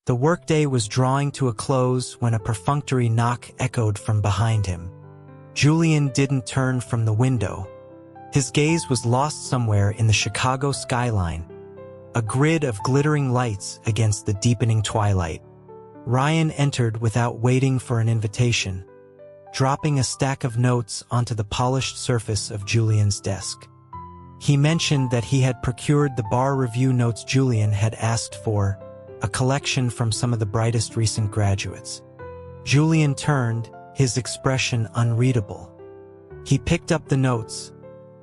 The workday was drawing to a close when a perfunctory knock echoed from behind him. Julian didn't turn from the window. His gaze was lost somewhere in the Chicago skyline, a grid of glittering lights against the deepening twilight. Ryan entered without waiting for an invitation, dropping a stack of notes onto the polished surface of Julian's desk. He mentioned that he had procured the bar review notes Julian had asked for, a collection from some of the brightest recent graduates. Julian turned, his expression unreadable. He picked up the notes,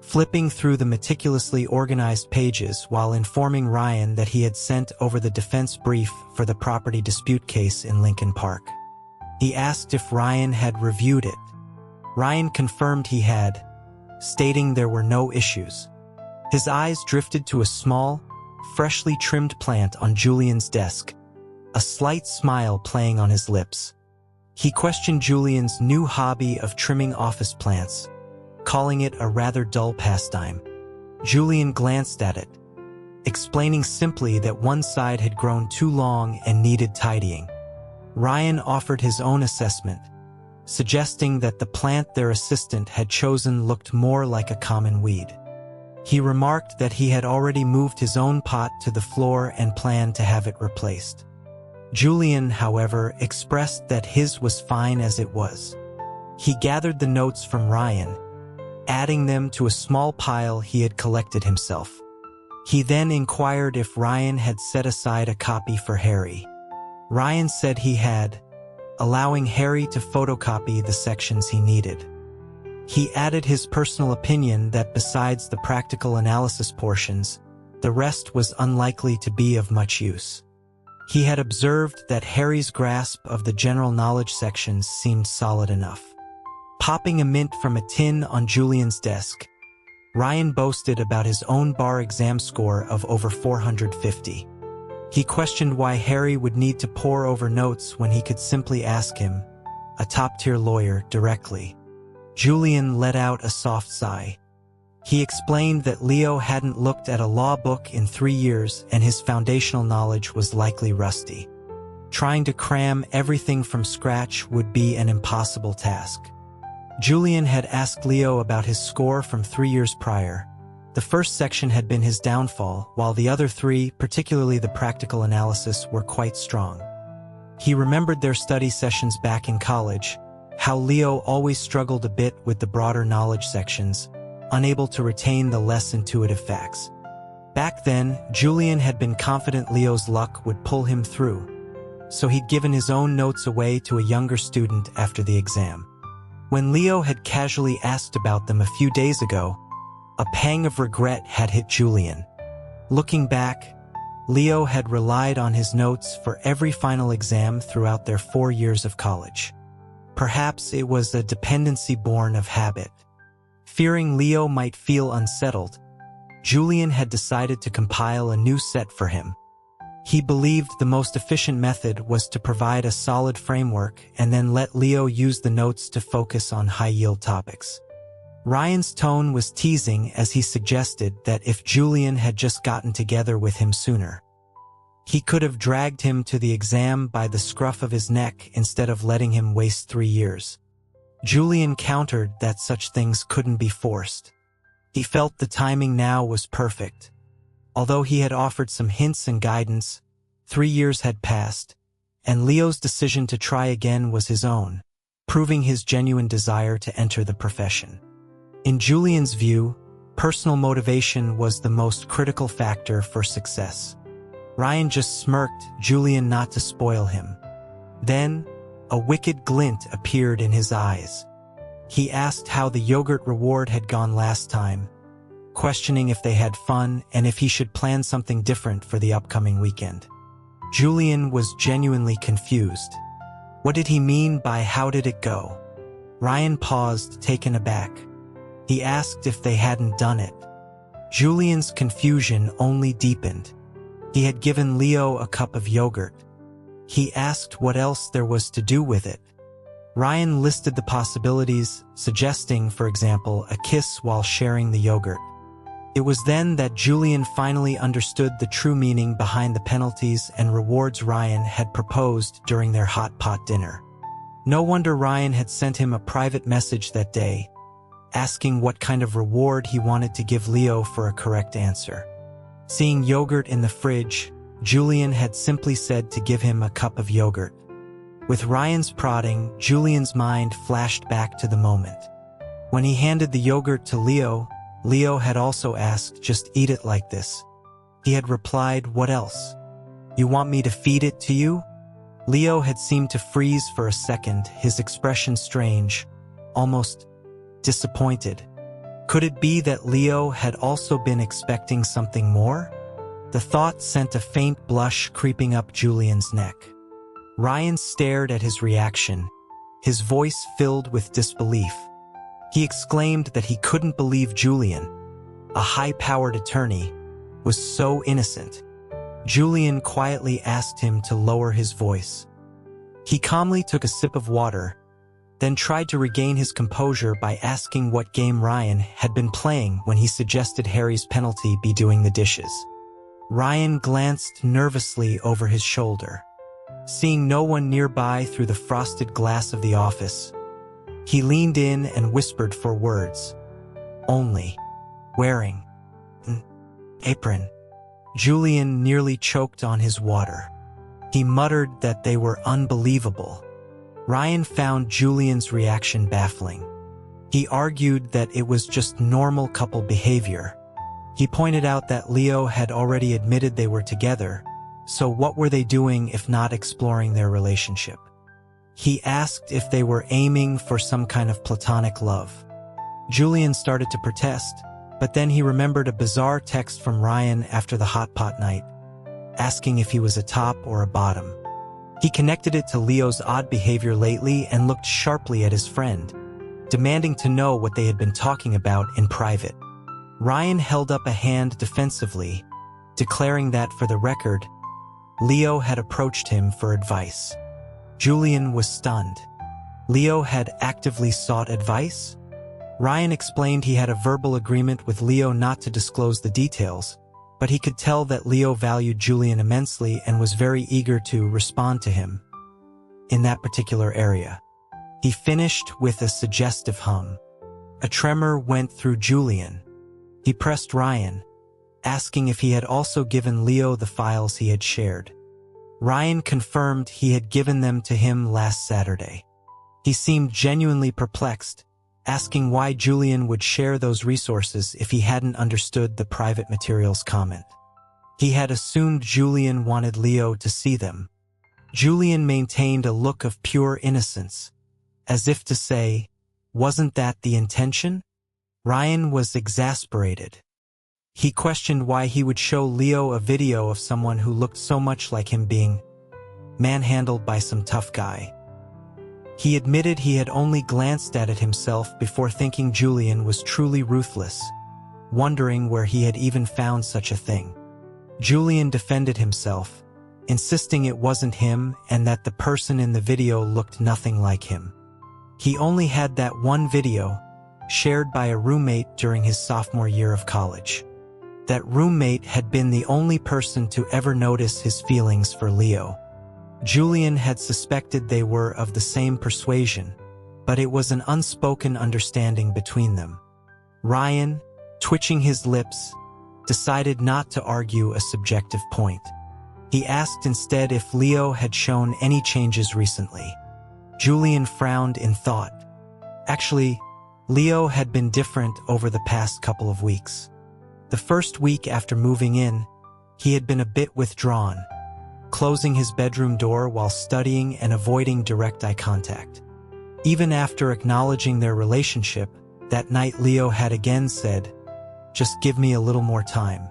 flipping through the meticulously organized pages while informing Ryan that he had sent over the defense brief for the property dispute case in Lincoln Park. He asked if Ryan had reviewed it. Ryan confirmed he had, stating there were no issues. His eyes drifted to a small, freshly trimmed plant on Julian's desk, a slight smile playing on his lips. He questioned Julian's new hobby of trimming office plants, calling it a rather dull pastime. Julian glanced at it, explaining simply that one side had grown too long and needed tidying. Ryan offered his own assessment, suggesting that the plant their assistant had chosen looked more like a common weed. He remarked that he had already moved his own pot to the floor and planned to have it replaced. Julian, however, expressed that his was fine as it was. He gathered the notes from Ryan, adding them to a small pile he had collected himself. He then inquired if Ryan had set aside a copy for Harry. Ryan said he had, allowing Harry to photocopy the sections he needed. He added his personal opinion that besides the practical analysis portions, the rest was unlikely to be of much use. He had observed that Harry's grasp of the general knowledge sections seemed solid enough. Popping a mint from a tin on Julian's desk, Ryan boasted about his own bar exam score of over 450. He questioned why Harry would need to pore over notes when he could simply ask him, a top-tier lawyer, directly. Julian let out a soft sigh. He explained that Leo hadn't looked at a law book in 3 years and his foundational knowledge was likely rusty. Trying to cram everything from scratch would be an impossible task. Julian had asked Leo about his score from 3 years prior. The first section had been his downfall, while the other 3, particularly the practical analysis, were quite strong. He remembered their study sessions back in college, how Leo always struggled a bit with the broader knowledge sections, unable to retain the less intuitive facts. Back then, Julian had been confident Leo's luck would pull him through, so he'd given his own notes away to a younger student after the exam. When Leo had casually asked about them a few days ago, a pang of regret had hit Julian. Looking back, Leo had relied on his notes for every final exam throughout their 4 years of college. Perhaps it was a dependency born of habit. Fearing Leo might feel unsettled, Julian had decided to compile a new set for him. He believed the most efficient method was to provide a solid framework and then let Leo use the notes to focus on high-yield topics. Ryan's tone was teasing as he suggested that if Julian had just gotten together with him sooner, he could have dragged him to the exam by the scruff of his neck instead of letting him waste 3 years. Julian countered that such things couldn't be forced. He felt the timing now was perfect. Although he had offered some hints and guidance, 3 years had passed, and Leo's decision to try again was his own, proving his genuine desire to enter the profession. In Julian's view, personal motivation was the most critical factor for success. Ryan just smirked Julian not to spoil him. Then, a wicked glint appeared in his eyes. He asked how the yogurt reward had gone last time, questioning if they had fun and if he should plan something different for the upcoming weekend. Julian was genuinely confused. What did he mean by how did it go? Ryan paused, taken aback. He asked if they hadn't done it. Julian's confusion only deepened. He had given Leo a cup of yogurt. He asked what else there was to do with it. Ryan listed the possibilities, suggesting, for example, a kiss while sharing the yogurt. It was then that Julian finally understood the true meaning behind the penalties and rewards Ryan had proposed during their hot pot dinner. No wonder Ryan had sent him a private message that day, asking what kind of reward he wanted to give Leo for a correct answer. Seeing yogurt in the fridge, Julian had simply said to give him a cup of yogurt. With Ryan's prodding, Julian's mind flashed back to the moment. When he handed the yogurt to Leo, Leo had also asked, "Just eat it like this." He had replied, "What else? You want me to feed it to you?" Leo had seemed to freeze for a second, his expression strange, almost disappointed. Could it be that Leo had also been expecting something more? The thought sent a faint blush creeping up Julian's neck. Ryan stared at his reaction, his voice filled with disbelief. He exclaimed that he couldn't believe Julian, a high-powered attorney, was so innocent. Julian quietly asked him to lower his voice. He calmly took a sip of water, then tried to regain his composure by asking what game Ryan had been playing when he suggested Harry's penalty be doing the dishes. Ryan glanced nervously over his shoulder. Seeing no one nearby through the frosted glass of the office, he leaned in and whispered for words. "Only wearing an apron." Julian nearly choked on his water. He muttered that they were unbelievable. Ryan found Julian's reaction baffling. He argued that it was just normal couple behavior. He pointed out that Leo had already admitted they were together, so what were they doing if not exploring their relationship? He asked if they were aiming for some kind of platonic love. Julian started to protest, but then he remembered a bizarre text from Ryan after the hot pot night, asking if he was a top or a bottom. He connected it to Leo's odd behavior lately and looked sharply at his friend, demanding to know what they had been talking about in private. Ryan held up a hand defensively, declaring that, for the record, Leo had approached him for advice. Julian was stunned. Leo had actively sought advice? Ryan explained he had a verbal agreement with Leo not to disclose the details, but he could tell that Leo valued Julian immensely and was very eager to respond to him in that particular area. He finished with a suggestive hum. A tremor went through Julian. He pressed Ryan, asking if he had also given Leo the files he had shared. Ryan confirmed he had given them to him last Saturday. He seemed genuinely perplexed, asking why Julian would share those resources if he hadn't understood the private materials comment. He had assumed Julian wanted Leo to see them. Julian maintained a look of pure innocence, as if to say, "Wasn't that the intention?" Ryan was exasperated. He questioned why he would show Leo a video of someone who looked so much like him being manhandled by some tough guy. He admitted he had only glanced at it himself before thinking Julian was truly ruthless, wondering where he had even found such a thing. Julian defended himself, insisting it wasn't him and that the person in the video looked nothing like him. He only had that one video, shared by a roommate during his sophomore year of college. That roommate had been the only person to ever notice his feelings for Leo. Julian had suspected they were of the same persuasion, but it was an unspoken understanding between them. Ryan, twitching his lips, decided not to argue a subjective point. He asked instead if Leo had shown any changes recently. Julian frowned in thought. Actually, Leo had been different over the past couple of weeks. The first week after moving in, he had been a bit withdrawn, closing his bedroom door while studying and avoiding direct eye contact. Even after acknowledging their relationship, that night Leo had again said, "Just give me a little more time."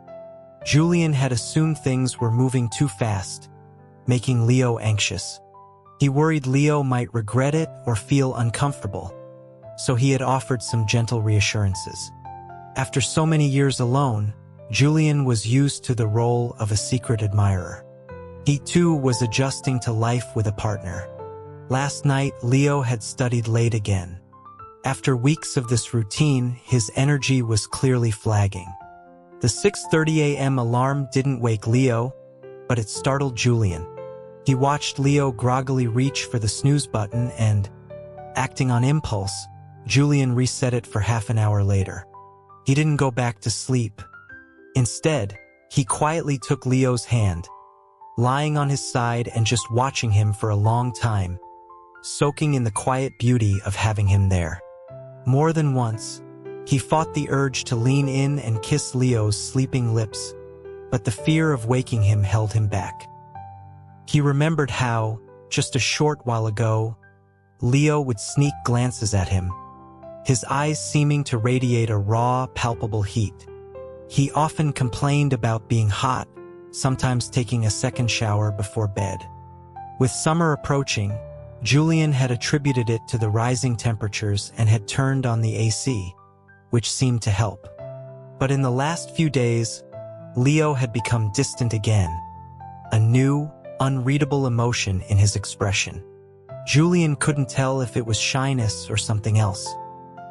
Julian had assumed things were moving too fast, making Leo anxious. He worried Leo might regret it or feel uncomfortable, so he had offered some gentle reassurances. After so many years alone, Julian was used to the role of a secret admirer. He too was adjusting to life with a partner. Last night, Leo had studied late again. After weeks of this routine, his energy was clearly flagging. The 6:30 a.m. alarm didn't wake Leo, but it startled Julian. He watched Leo groggily reach for the snooze button and, acting on impulse, Julian reset it for half an hour later. He didn't go back to sleep. Instead, he quietly took Leo's hand, lying on his side and just watching him for a long time, soaking in the quiet beauty of having him there. More than once, he fought the urge to lean in and kiss Leo's sleeping lips, but the fear of waking him held him back. He remembered how, just a short while ago, Leo would sneak glances at him, his eyes seeming to radiate a raw, palpable heat. He often complained about being hot, sometimes taking a second shower before bed. With summer approaching, Julian had attributed it to the rising temperatures and had turned on the AC, which seemed to help. But in the last few days, Leo had become distant again, a new, unreadable emotion in his expression. Julian couldn't tell if it was shyness or something else.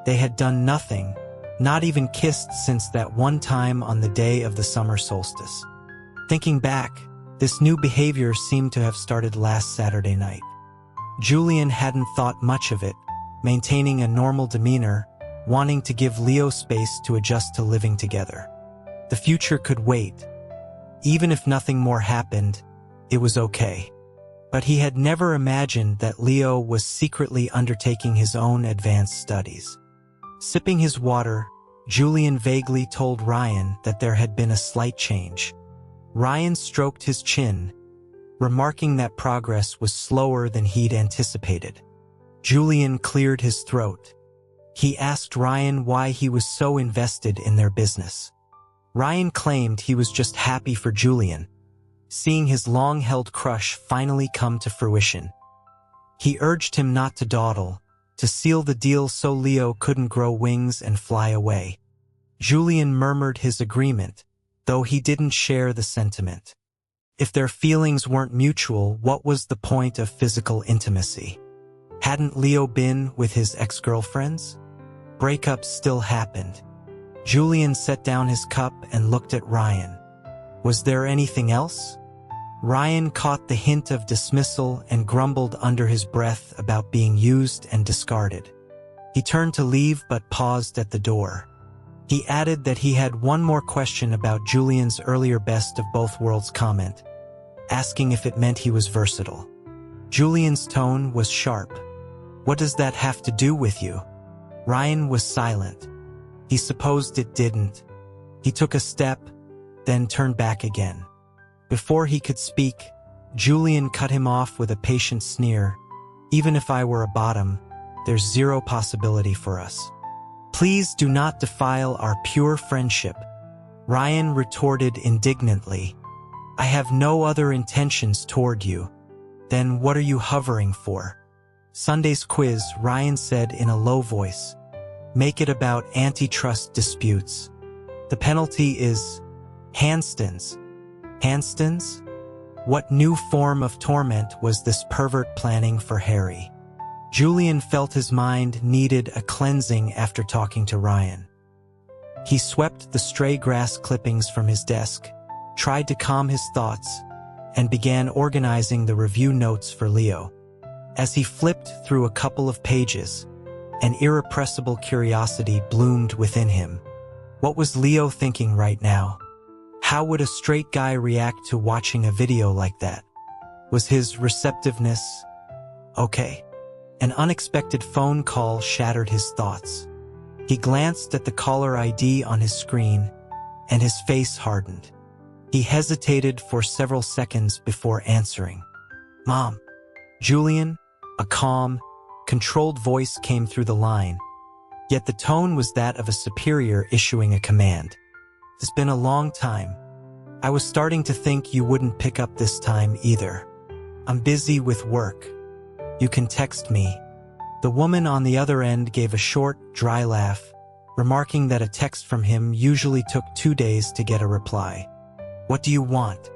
They had done nothing, not even kissed since that one time on the day of the summer solstice. Thinking back, this new behavior seemed to have started last Saturday night. Julian hadn't thought much of it, maintaining a normal demeanor, wanting to give Leo space to adjust to living together. The future could wait. Even if nothing more happened, it was okay. But he had never imagined that Leo was secretly undertaking his own advanced studies. Sipping his water, Julian vaguely told Ryan that there had been a slight change. Ryan stroked his chin, remarking that progress was slower than he'd anticipated. Julian cleared his throat. He asked Ryan why he was so invested in their business. Ryan claimed he was just happy for Julian, seeing his long-held crush finally come to fruition. He urged him not to dawdle, to seal the deal so Leo couldn't grow wings and fly away. Julian murmured his agreement, though he didn't share the sentiment. If their feelings weren't mutual, what was the point of physical intimacy? Hadn't Leo been with his ex-girlfriends? Breakups still happened. Julian set down his cup and looked at Ryan. Was there anything else? Ryan caught the hint of dismissal and grumbled under his breath about being used and discarded. He turned to leave but paused at the door. He added that he had one more question about Julian's earlier best of both worlds comment, asking if it meant he was versatile. Julian's tone was sharp. What does that have to do with you? Ryan was silent. He supposed it didn't. He took a step, then turned back again. Before he could speak, Julian cut him off with a patient sneer. Even if I were a bottom, there's zero possibility for us. Please do not defile our pure friendship, Ryan retorted indignantly. I have no other intentions toward you. Then what are you hovering for? Sunday's quiz, Ryan said in a low voice. Make it about antitrust disputes. The penalty is handstands. Handstands? What new form of torment was this pervert planning for Harry? Julian felt his mind needed a cleansing after talking to Ryan. He swept the stray grass clippings from his desk, tried to calm his thoughts, and began organizing the review notes for Leo. As he flipped through a couple of pages, an irrepressible curiosity bloomed within him. What was Leo thinking right now? How would a straight guy react to watching a video like that? Was his receptiveness okay? An unexpected phone call shattered his thoughts. He glanced at the caller ID on his screen, and his face hardened. He hesitated for several seconds before answering. Mom. Julian, a calm, controlled voice came through the line, yet the tone was that of a superior issuing a command. It's been a long time. I was starting to think you wouldn't pick up this time either. I'm busy with work. You can text me. The woman on the other end gave a short, dry laugh, remarking that a text from him usually took 2 days to get a reply. What do you want?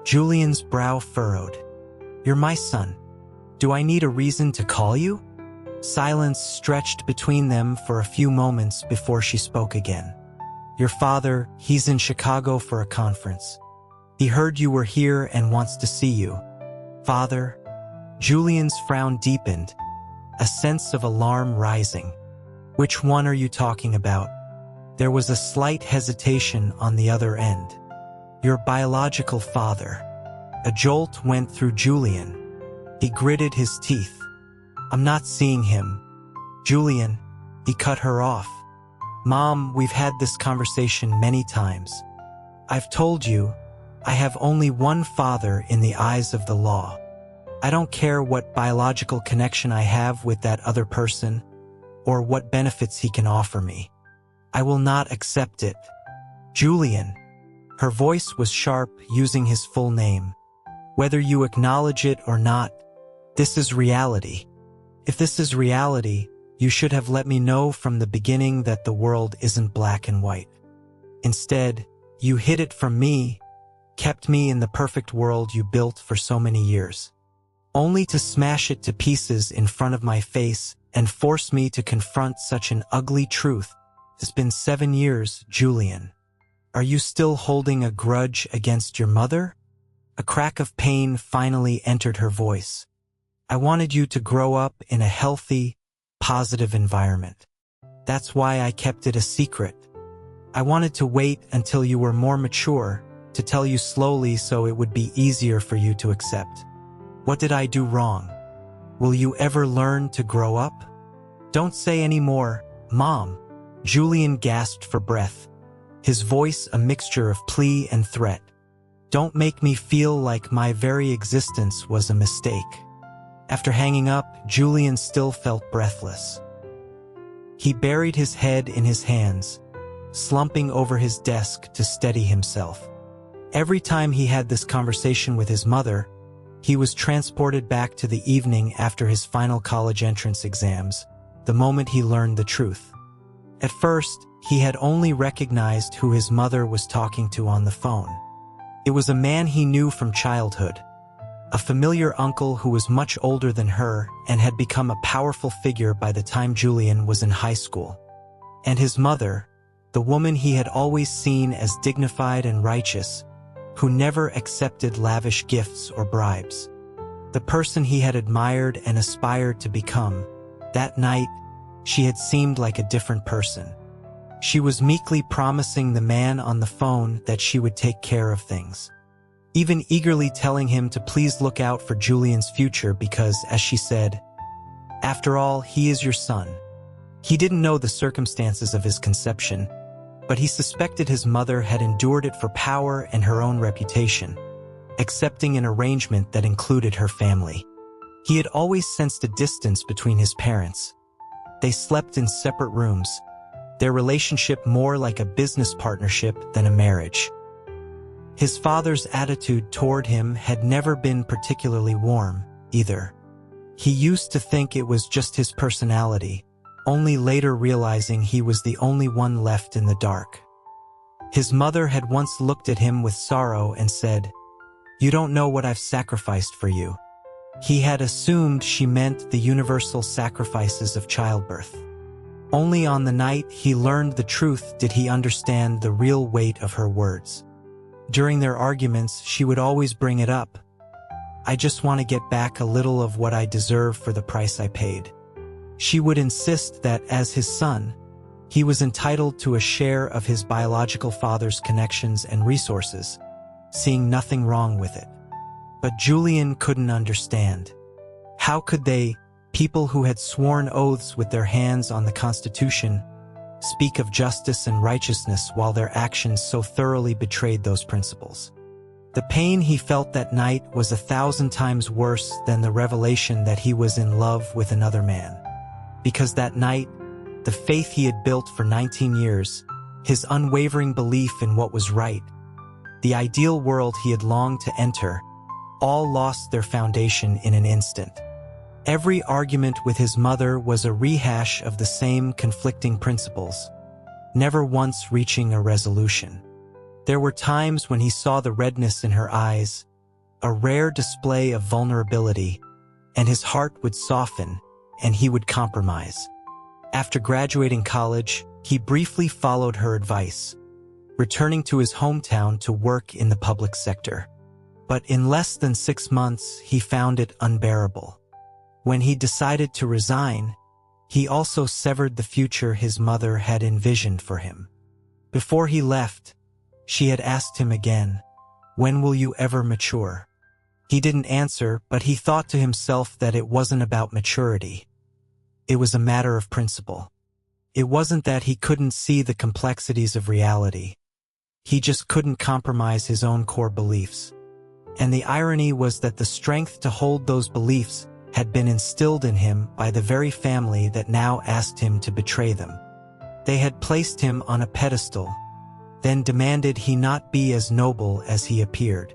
Julian's brow furrowed. You're my son. Do I need a reason to call you? Silence stretched between them for a few moments before she spoke again. Your father, he's in Chicago for a conference. He heard you were here and wants to see you. Father? Julian's frown deepened, a sense of alarm rising. Which one are you talking about? There was a slight hesitation on the other end. Your biological father. A jolt went through Julian. He gritted his teeth. I'm not seeing him. Julian, he cut her off. Mom, we've had this conversation many times. I've told you, I have only one father in the eyes of the law. I don't care what biological connection I have with that other person, or what benefits he can offer me. I will not accept it. Julian. Her voice was sharp, using his full name. Whether you acknowledge it or not, this is reality. If this is reality, you should have let me know from the beginning that the world isn't black and white. Instead, you hid it from me, kept me in the perfect world you built for so many years, only to smash it to pieces in front of my face and force me to confront such an ugly truth. It's been 7 years, Julian. Are you still holding a grudge against your mother? A crack of pain finally entered her voice. I wanted you to grow up in a healthy, positive environment. That's why I kept it a secret. I wanted to wait until you were more mature, to tell you slowly so it would be easier for you to accept. What did I do wrong? Will you ever learn to grow up? Don't say any more, Mom. Julian gasped for breath, his voice a mixture of plea and threat. Don't make me feel like my very existence was a mistake. After hanging up, Julian still felt breathless. He buried his head in his hands, slumping over his desk to steady himself. Every time he had this conversation with his mother, he was transported back to the evening after his final college entrance exams, the moment he learned the truth. At first, he had only recognized who his mother was talking to on the phone. It was a man he knew from childhood, a familiar uncle who was much older than her and had become a powerful figure by the time Julian was in high school. And his mother, the woman he had always seen as dignified and righteous, who never accepted lavish gifts or bribes. The person he had admired and aspired to become. That night, she had seemed like a different person. She was meekly promising the man on the phone that she would take care of things, even eagerly telling him to please look out for Julian's future because, as she said, after all, he is your son. He didn't know the circumstances of his conception, but he suspected his mother had endured it for power and her own reputation, accepting an arrangement that included her family. He had always sensed a distance between his parents. They slept in separate rooms, their relationship more like a business partnership than a marriage. His father's attitude toward him had never been particularly warm, either. He used to think it was just his personality, only later realizing he was the only one left in the dark. His mother had once looked at him with sorrow and said, "You don't know what I've sacrificed for you." He had assumed she meant the universal sacrifices of childbirth. Only on the night he learned the truth did he understand the real weight of her words. During their arguments, she would always bring it up. "I just want to get back a little of what I deserve for the price I paid." She would insist that, as his son, he was entitled to a share of his biological father's connections and resources, seeing nothing wrong with it. But Julian couldn't understand. How could they, people who had sworn oaths with their hands on the Constitution, speak of justice and righteousness while their actions so thoroughly betrayed those principles? The pain he felt that night was 1,000 times worse than the revelation that he was in love with another man. Because that night, the faith he had built for 19 years, his unwavering belief in what was right, the ideal world he had longed to enter, all lost their foundation in an instant. Every argument with his mother was a rehash of the same conflicting principles, never once reaching a resolution. There were times when he saw the redness in her eyes, a rare display of vulnerability, and his heart would soften, and he would compromise. After graduating college, he briefly followed her advice, returning to his hometown to work in the public sector. But in less than 6 months, he found it unbearable. When he decided to resign, he also severed the future his mother had envisioned for him. Before he left, she had asked him again, "When will you ever mature?" He didn't answer, but he thought to himself that it wasn't about maturity. It was a matter of principle. It wasn't that he couldn't see the complexities of reality. He just couldn't compromise his own core beliefs. And the irony was that the strength to hold those beliefs had been instilled in him by the very family that now asked him to betray them. They had placed him on a pedestal, then demanded he not be as noble as he appeared.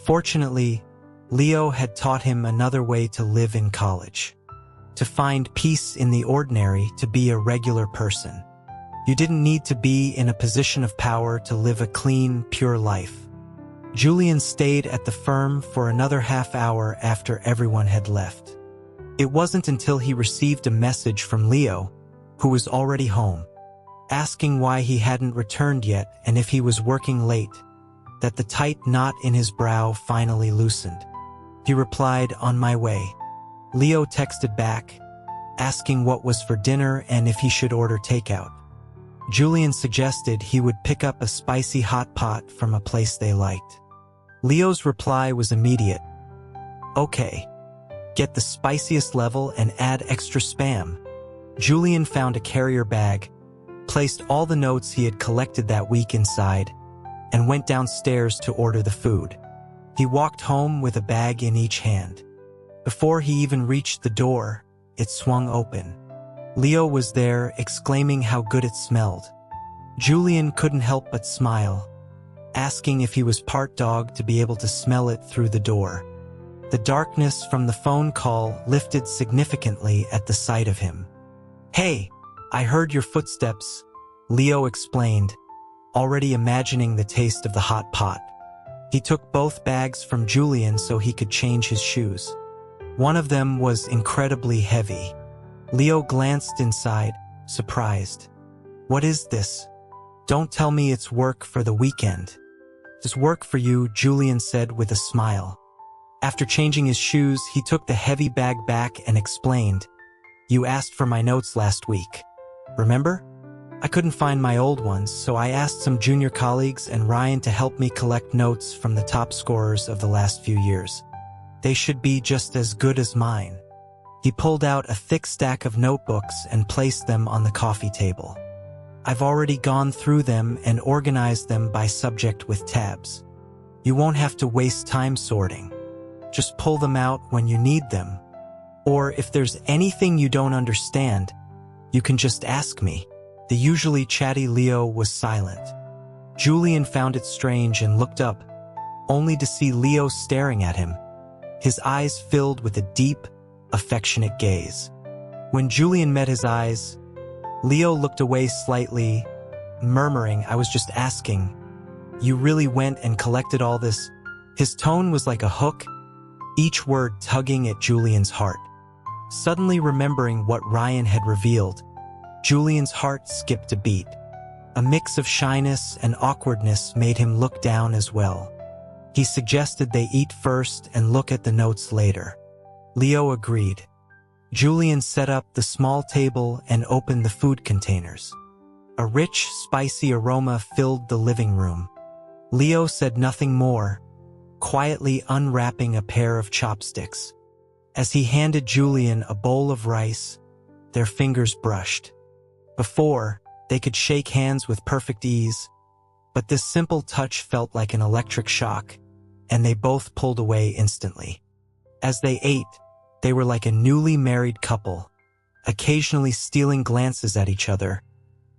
Fortunately, Leo had taught him another way to live in college. To find peace in the ordinary, to be a regular person. You didn't need to be in a position of power to live a clean, pure life. Julian stayed at the firm for another half hour after everyone had left. It wasn't until he received a message from Leo, who was already home, asking why he hadn't returned yet and if he was working late, that the tight knot in his brow finally loosened. He replied, "On my way." Leo texted back, asking what was for dinner and if he should order takeout. Julian suggested he would pick up a spicy hot pot from a place they liked. Leo's reply was immediate. "Okay. Get the spiciest level and add extra spam." Julian found a carrier bag, placed all the notes he had collected that week inside, and went downstairs to order the food. He walked home with a bag in each hand. Before he even reached the door, it swung open. Leo was there, exclaiming how good it smelled. Julian couldn't help but smile, asking if he was part dog to be able to smell it through the door. The darkness from the phone call lifted significantly at the sight of him. "Hey, I heard your footsteps," Leo explained, already imagining the taste of the hot pot. He took both bags from Julian so he could change his shoes. One of them was incredibly heavy. Leo glanced inside, surprised. "What is this? Don't tell me it's work for the weekend." "It's work for you," Julian said with a smile. After changing his shoes, he took the heavy bag back and explained, "You asked for my notes last week. Remember? I couldn't find my old ones, so I asked some junior colleagues and Ryan to help me collect notes from the top scorers of the last few years. They should be just as good as mine." He pulled out a thick stack of notebooks and placed them on the coffee table. "I've already gone through them and organized them by subject with tabs. You won't have to waste time sorting. Just pull them out when you need them. Or if there's anything you don't understand, you can just ask me." The usually chatty Leo was silent. Julian found it strange and looked up, only to see Leo staring at him, his eyes filled with a deep, affectionate gaze. When Julian met his eyes, Leo looked away slightly, murmuring, "I was just asking. You really went and collected all this?" His tone was like a hook, each word tugging at Julian's heart. Suddenly remembering what Ryan had revealed, Julian's heart skipped a beat. A mix of shyness and awkwardness made him look down as well. He suggested they eat first and look at the notes later. Leo agreed. Julian set up the small table and opened the food containers. A rich, spicy aroma filled the living room. Leo said nothing more, quietly unwrapping a pair of chopsticks. As he handed Julian a bowl of rice, their fingers brushed. Before, they could shake hands with perfect ease, but this simple touch felt like an electric shock, and they both pulled away instantly. As they ate, they were like a newly married couple, occasionally stealing glances at each other,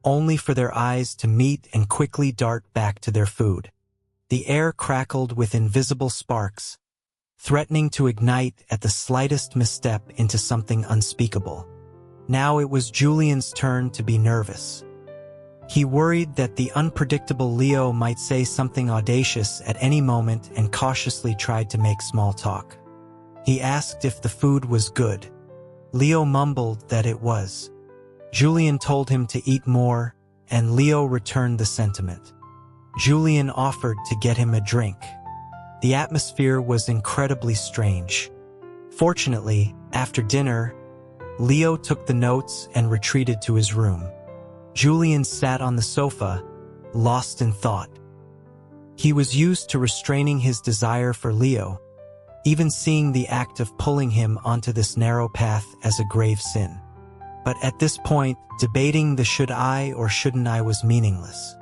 only for their eyes to meet and quickly dart back to their food. The air crackled with invisible sparks, threatening to ignite at the slightest misstep into something unspeakable. Now it was Julian's turn to be nervous. He worried that the unpredictable Leo might say something audacious at any moment and cautiously tried to make small talk. He asked if the food was good. Leo mumbled that it was. Julian told him to eat more, and Leo returned the sentiment. Julian offered to get him a drink. The atmosphere was incredibly strange. Fortunately, after dinner, Leo took the notes and retreated to his room. Julian sat on the sofa, lost in thought. He was used to restraining his desire for Leo, even seeing the act of pulling him onto this narrow path as a grave sin. But at this point, debating the should I or shouldn't I was meaningless.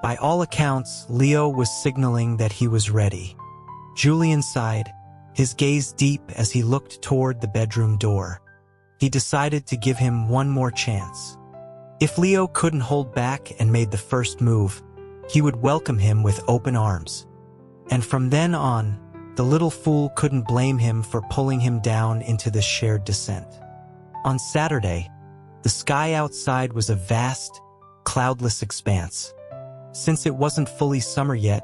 By all accounts, Leo was signaling that he was ready. Julian sighed, his gaze deep as he looked toward the bedroom door. He decided to give him one more chance. If Leo couldn't hold back and made the first move, he would welcome him with open arms. And from then on, the little fool couldn't blame him for pulling him down into this shared descent. On Saturday, the sky outside was a vast, cloudless expanse. Since it wasn't fully summer yet,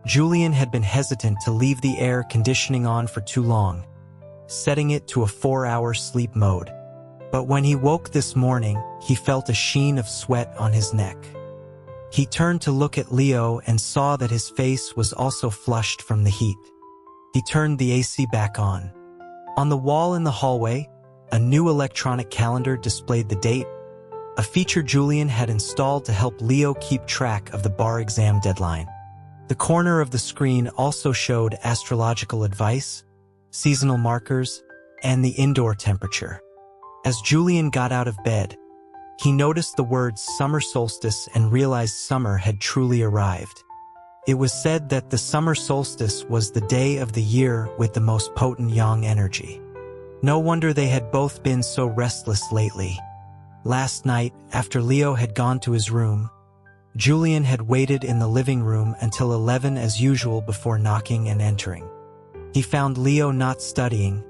Julian had been hesitant to leave the air conditioning on for too long, setting it to a 4-hour sleep mode. But when he woke this morning, he felt a sheen of sweat on his neck. He turned to look at Leo and saw that his face was also flushed from the heat. He turned the AC back on. On the wall in the hallway, a new electronic calendar displayed the date, a feature Julian had installed to help Leo keep track of the bar exam deadline. The corner of the screen also showed astrological advice, seasonal markers, and the indoor temperature. As Julian got out of bed, he noticed the words summer solstice and realized summer had truly arrived. It was said that the summer solstice was the day of the year with the most potent yang energy. No wonder they had both been so restless lately. Last night, after Leo had gone to his room, Julian had waited in the living room until 11 as usual before knocking and entering. He found Leo not studying,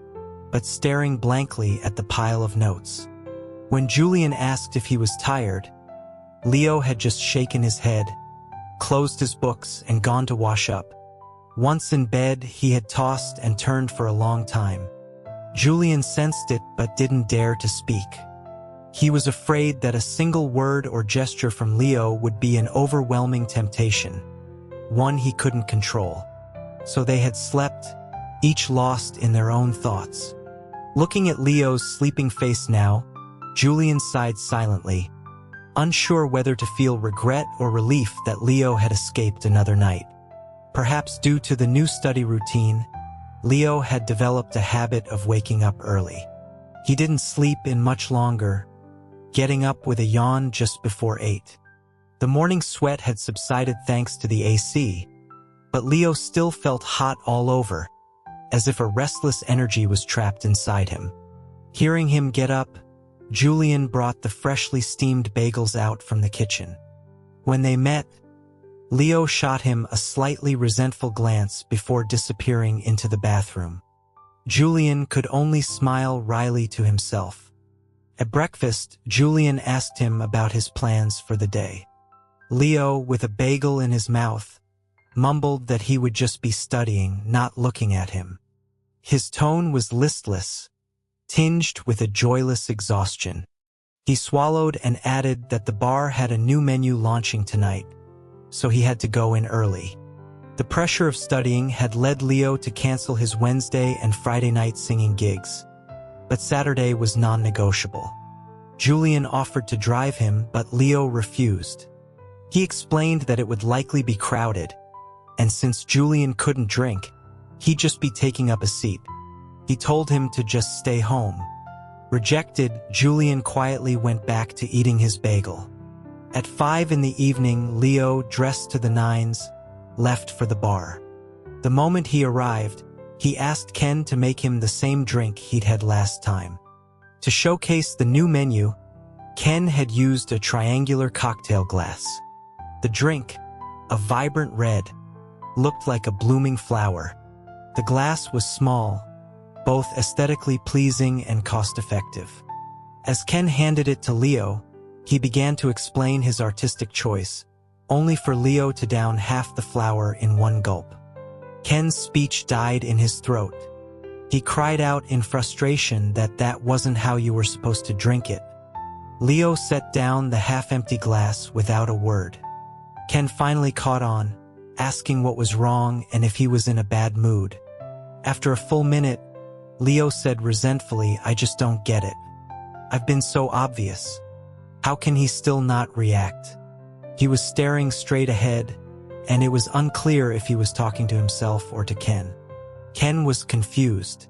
but staring blankly at the pile of notes. When Julian asked if he was tired, Leo had just shaken his head, closed his books, and gone to wash up. Once in bed, he had tossed and turned for a long time. Julian sensed it but didn't dare to speak. He was afraid that a single word or gesture from Leo would be an overwhelming temptation, one he couldn't control. So they had slept, each lost in their own thoughts. Looking at Leo's sleeping face now, Julian sighed silently, unsure whether to feel regret or relief that Leo had escaped another night. Perhaps due to the new study routine, Leo had developed a habit of waking up early. He didn't sleep in much longer, getting up with a yawn just before 8. The morning sweat had subsided thanks to the AC, but Leo still felt hot all over, as if a restless energy was trapped inside him. Hearing him get up, Julian brought the freshly steamed bagels out from the kitchen. When they met, Leo shot him a slightly resentful glance before disappearing into the bathroom. Julian could only smile wryly to himself. At breakfast, Julian asked him about his plans for the day. Leo, with a bagel in his mouth, mumbled that he would just be studying, not looking at him. His tone was listless, tinged with a joyless exhaustion. He swallowed and added that the bar had a new menu launching tonight, so he had to go in early. The pressure of studying had led Leo to cancel his Wednesday and Friday night singing gigs, but Saturday was non-negotiable. Julian offered to drive him, but Leo refused. He explained that it would likely be crowded, and since Julian couldn't drink, he'd just be taking up a seat. He told him to just stay home. Rejected, Julian quietly went back to eating his bagel. At 5 in the evening, Leo, dressed to the nines, left for the bar. The moment he arrived, he asked Ken to make him the same drink he'd had last time. To showcase the new menu, Ken had used a triangular cocktail glass. The drink, a vibrant red, looked like a blooming flower. The glass was small, both aesthetically pleasing and cost-effective. As Ken handed it to Leo, he began to explain his artistic choice, only for Leo to down half the flower in one gulp. Ken's speech died in his throat. He cried out in frustration that that wasn't how you were supposed to drink it. Leo set down the half-empty glass without a word. Ken finally caught on, asking what was wrong and if he was in a bad mood. After a full minute, Leo said resentfully, "I just don't get it. I've been so obvious. How can he still not react?" He was staring straight ahead, and it was unclear if he was talking to himself or to Ken. Ken was confused.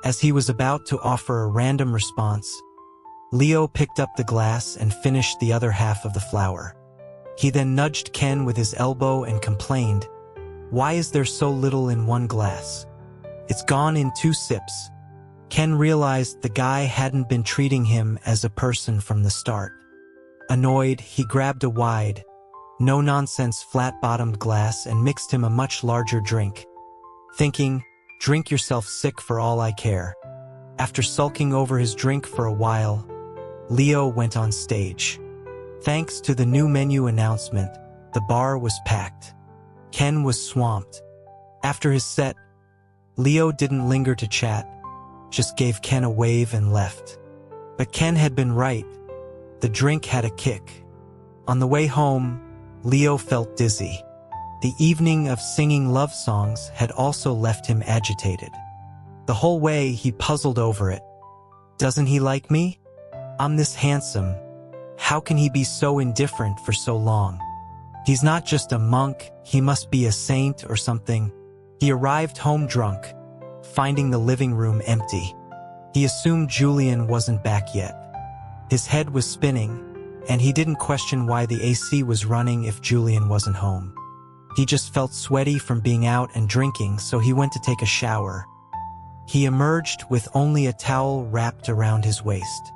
As he was about to offer a random response, Leo picked up the glass and finished the other half of the flower. He then nudged Ken with his elbow and complained, "Why is there so little in one glass? It's gone in 2 sips." Ken realized the guy hadn't been treating him as a person from the start. Annoyed, he grabbed a wide, no-nonsense flat-bottomed glass and mixed him a much larger drink, thinking, "Drink yourself sick for all I care." After sulking over his drink for a while, Leo went on stage. Thanks to the new menu announcement, the bar was packed. Ken was swamped. After his set, Leo didn't linger to chat, just gave Ken a wave and left. But Ken had been right. The drink had a kick. On the way home, Leo felt dizzy. The evening of singing love songs had also left him agitated. The whole way he puzzled over it. Doesn't he like me? I'm this handsome. How can he be so indifferent for so long? He's not just a monk, he must be a saint or something. He arrived home drunk, finding the living room empty. He assumed Julian wasn't back yet. His head was spinning, and he didn't question why the AC was running if Julian wasn't home. He just felt sweaty from being out and drinking, so he went to take a shower. He emerged with only a towel wrapped around his waist.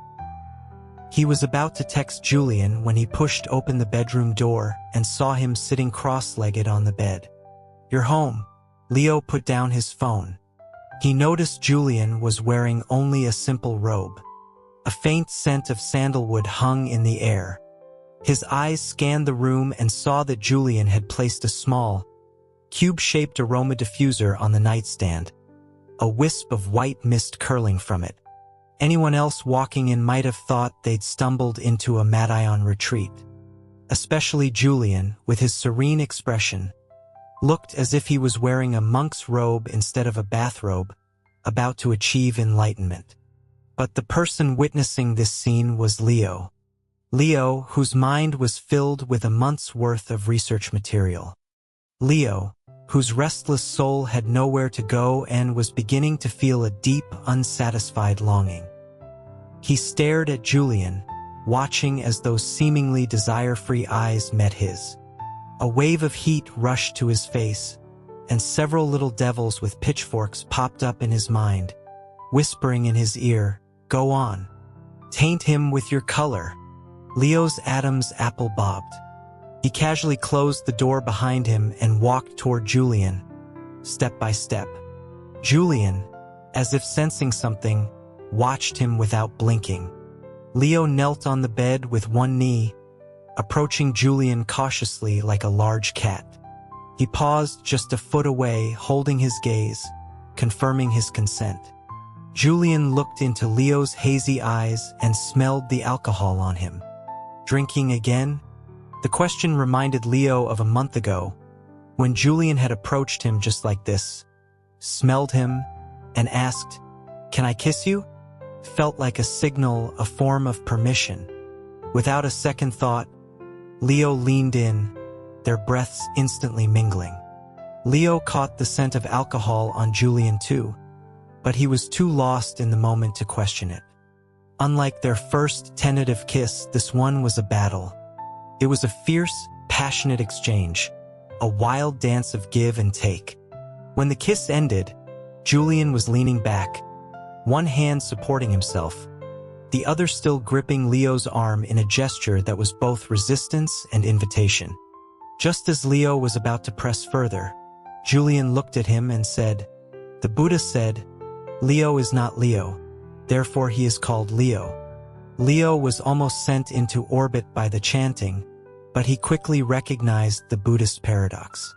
He was about to text Julian when he pushed open the bedroom door and saw him sitting cross-legged on the bed. "You're home." Leo put down his phone. He noticed Julian was wearing only a simple robe. A faint scent of sandalwood hung in the air. His eyes scanned the room and saw that Julian had placed a small, cube-shaped aroma diffuser on the nightstand, a wisp of white mist curling from it. Anyone else walking in might have thought they'd stumbled into a Madion retreat. Especially Julian, with his serene expression, looked as if he was wearing a monk's robe instead of a bathrobe, about to achieve enlightenment. But the person witnessing this scene was Leo. Leo, whose mind was filled with a month's worth of research material. Leo, whose restless soul had nowhere to go and was beginning to feel a deep, unsatisfied longing. He stared at Julian, watching as those seemingly desire-free eyes met his. A wave of heat rushed to his face, and several little devils with pitchforks popped up in his mind, whispering in his ear, "Go on. Taint him with your color." Leo's Adam's apple bobbed. He casually closed the door behind him and walked toward Julian, step by step. Julian, as if sensing something, watched him without blinking. Leo knelt on the bed with one knee, approaching Julian cautiously like a large cat. He paused just a foot away, holding his gaze, confirming his consent. Julian looked into Leo's hazy eyes and smelled the alcohol on him. Drinking again? The question reminded Leo of a month ago, when Julian had approached him just like this, smelled him, and asked, "Can I kiss you?" Felt like a signal, a form of permission. Without a second thought, Leo leaned in, their breaths instantly mingling. Leo caught the scent of alcohol on Julian too, but he was too lost in the moment to question it. Unlike their first tentative kiss, this one was a battle. It was a fierce, passionate exchange, a wild dance of give and take. When the kiss ended, Julian was leaning back, one hand supporting himself, the other still gripping Leo's arm in a gesture that was both resistance and invitation. Just as Leo was about to press further, Julian looked at him and said, "The Buddha said, Leo is not Leo, therefore he is called Leo." Leo was almost sent into orbit by the chanting, but he quickly recognized the Buddhist paradox.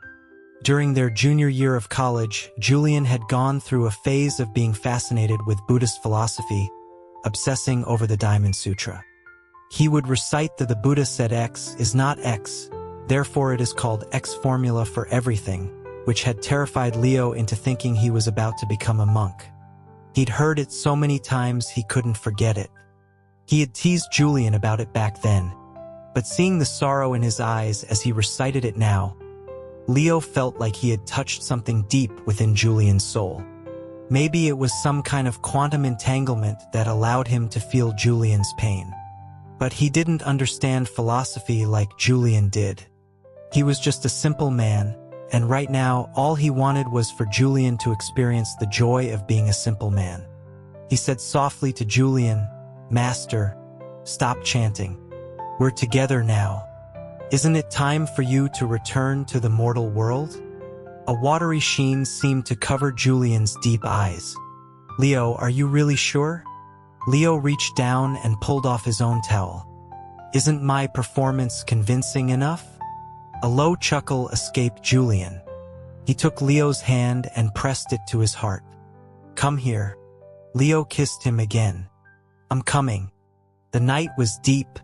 During their junior year of college, Julian had gone through a phase of being fascinated with Buddhist philosophy, obsessing over the Diamond Sutra. He would recite that the Buddha said X is not X, Therefore it is called X formula for everything, which had terrified Leo into thinking he was about to become a monk. He'd heard it so many times he couldn't forget it. He had teased Julian about it back then, but seeing the sorrow in his eyes as he recited it now, Leo felt like he had touched something deep within Julian's soul. Maybe it was some kind of quantum entanglement that allowed him to feel Julian's pain. But he didn't understand philosophy like Julian did. He was just a simple man, and right now all he wanted was for Julian to experience the joy of being a simple man. He said softly to Julian, "Master, stop chanting. We're together now. Isn't it time for you to return to the mortal world?" A watery sheen seemed to cover Julian's deep eyes. "Leo, are you really sure?" Leo reached down and pulled off his own towel. "Isn't my performance convincing enough?" A low chuckle escaped Julian. He took Leo's hand and pressed it to his heart. "Come here." Leo kissed him again. "I'm coming." The night was deep,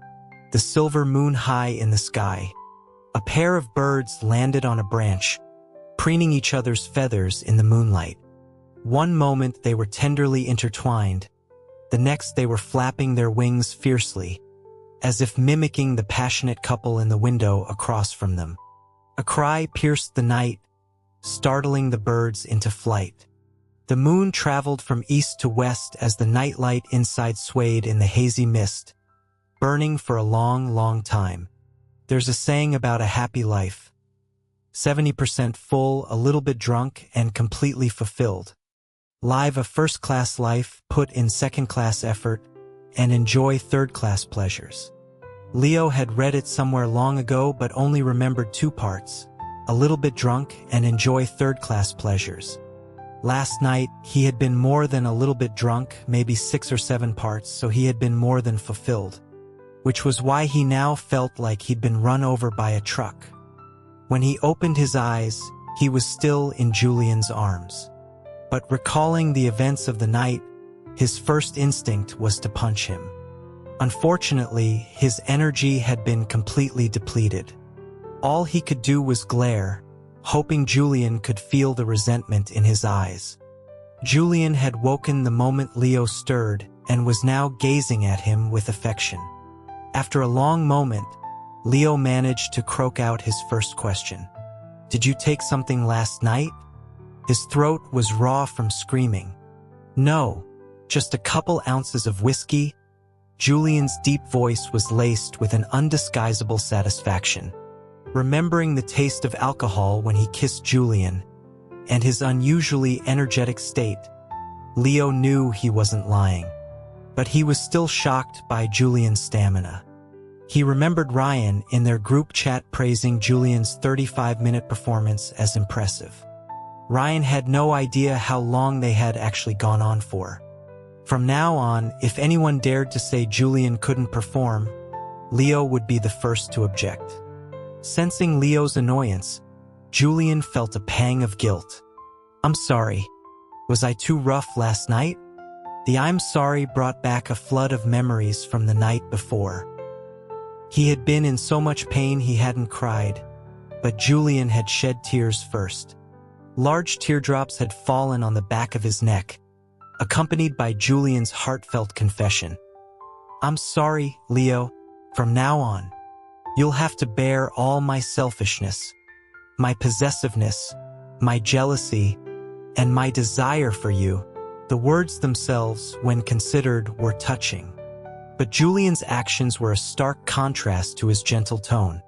the silver moon high in the sky. A pair of birds landed on a branch, preening each other's feathers in the moonlight. One moment they were tenderly intertwined, the next they were flapping their wings fiercely, as if mimicking the passionate couple in the window across from them. A cry pierced the night, startling the birds into flight. The moon traveled from east to west as the nightlight inside swayed in the hazy mist, burning for a long, long time. There's a saying about a happy life: 70% full, a little bit drunk, and completely fulfilled. Live a first-class life, put in second-class effort, and enjoy third-class pleasures. Leo had read it somewhere long ago but only remembered two parts: a little bit drunk and enjoy third-class pleasures. Last night, he had been more than a little bit drunk, maybe 6 or 7 parts, so he had been more than fulfilled, which was why he now felt like he'd been run over by a truck. When he opened his eyes, he was still in Julian's arms. But recalling the events of the night, his first instinct was to punch him. Unfortunately, his energy had been completely depleted. All he could do was glare, hoping Julian could feel the resentment in his eyes. Julian had woken the moment Leo stirred and was now gazing at him with affection. After a long moment, Leo managed to croak out his first question. "Did you take something last night?" His throat was raw from screaming. "No, just a couple ounces of whiskey." Julian's deep voice was laced with an undisguisable satisfaction. Remembering the taste of alcohol when he kissed Julian, and his unusually energetic state, Leo knew he wasn't lying. But he was still shocked by Julian's stamina. He remembered Ryan in their group chat praising Julian's 35-minute performance as impressive. Ryan had no idea how long they had actually gone on for. From now on, if anyone dared to say Julian couldn't perform, Leo would be the first to object. Sensing Leo's annoyance, Julian felt a pang of guilt. "I'm sorry. Was I too rough last night?" The "I'm sorry" brought back a flood of memories from the night before. He had been in so much pain he hadn't cried, but Julian had shed tears first. Large teardrops had fallen on the back of his neck, accompanied by Julian's heartfelt confession. "I'm sorry, Leo. From now on, you'll have to bear all my selfishness, my possessiveness, my jealousy, and my desire for you." The words themselves, when considered, were touching. But Julian's actions were a stark contrast to his gentle tone.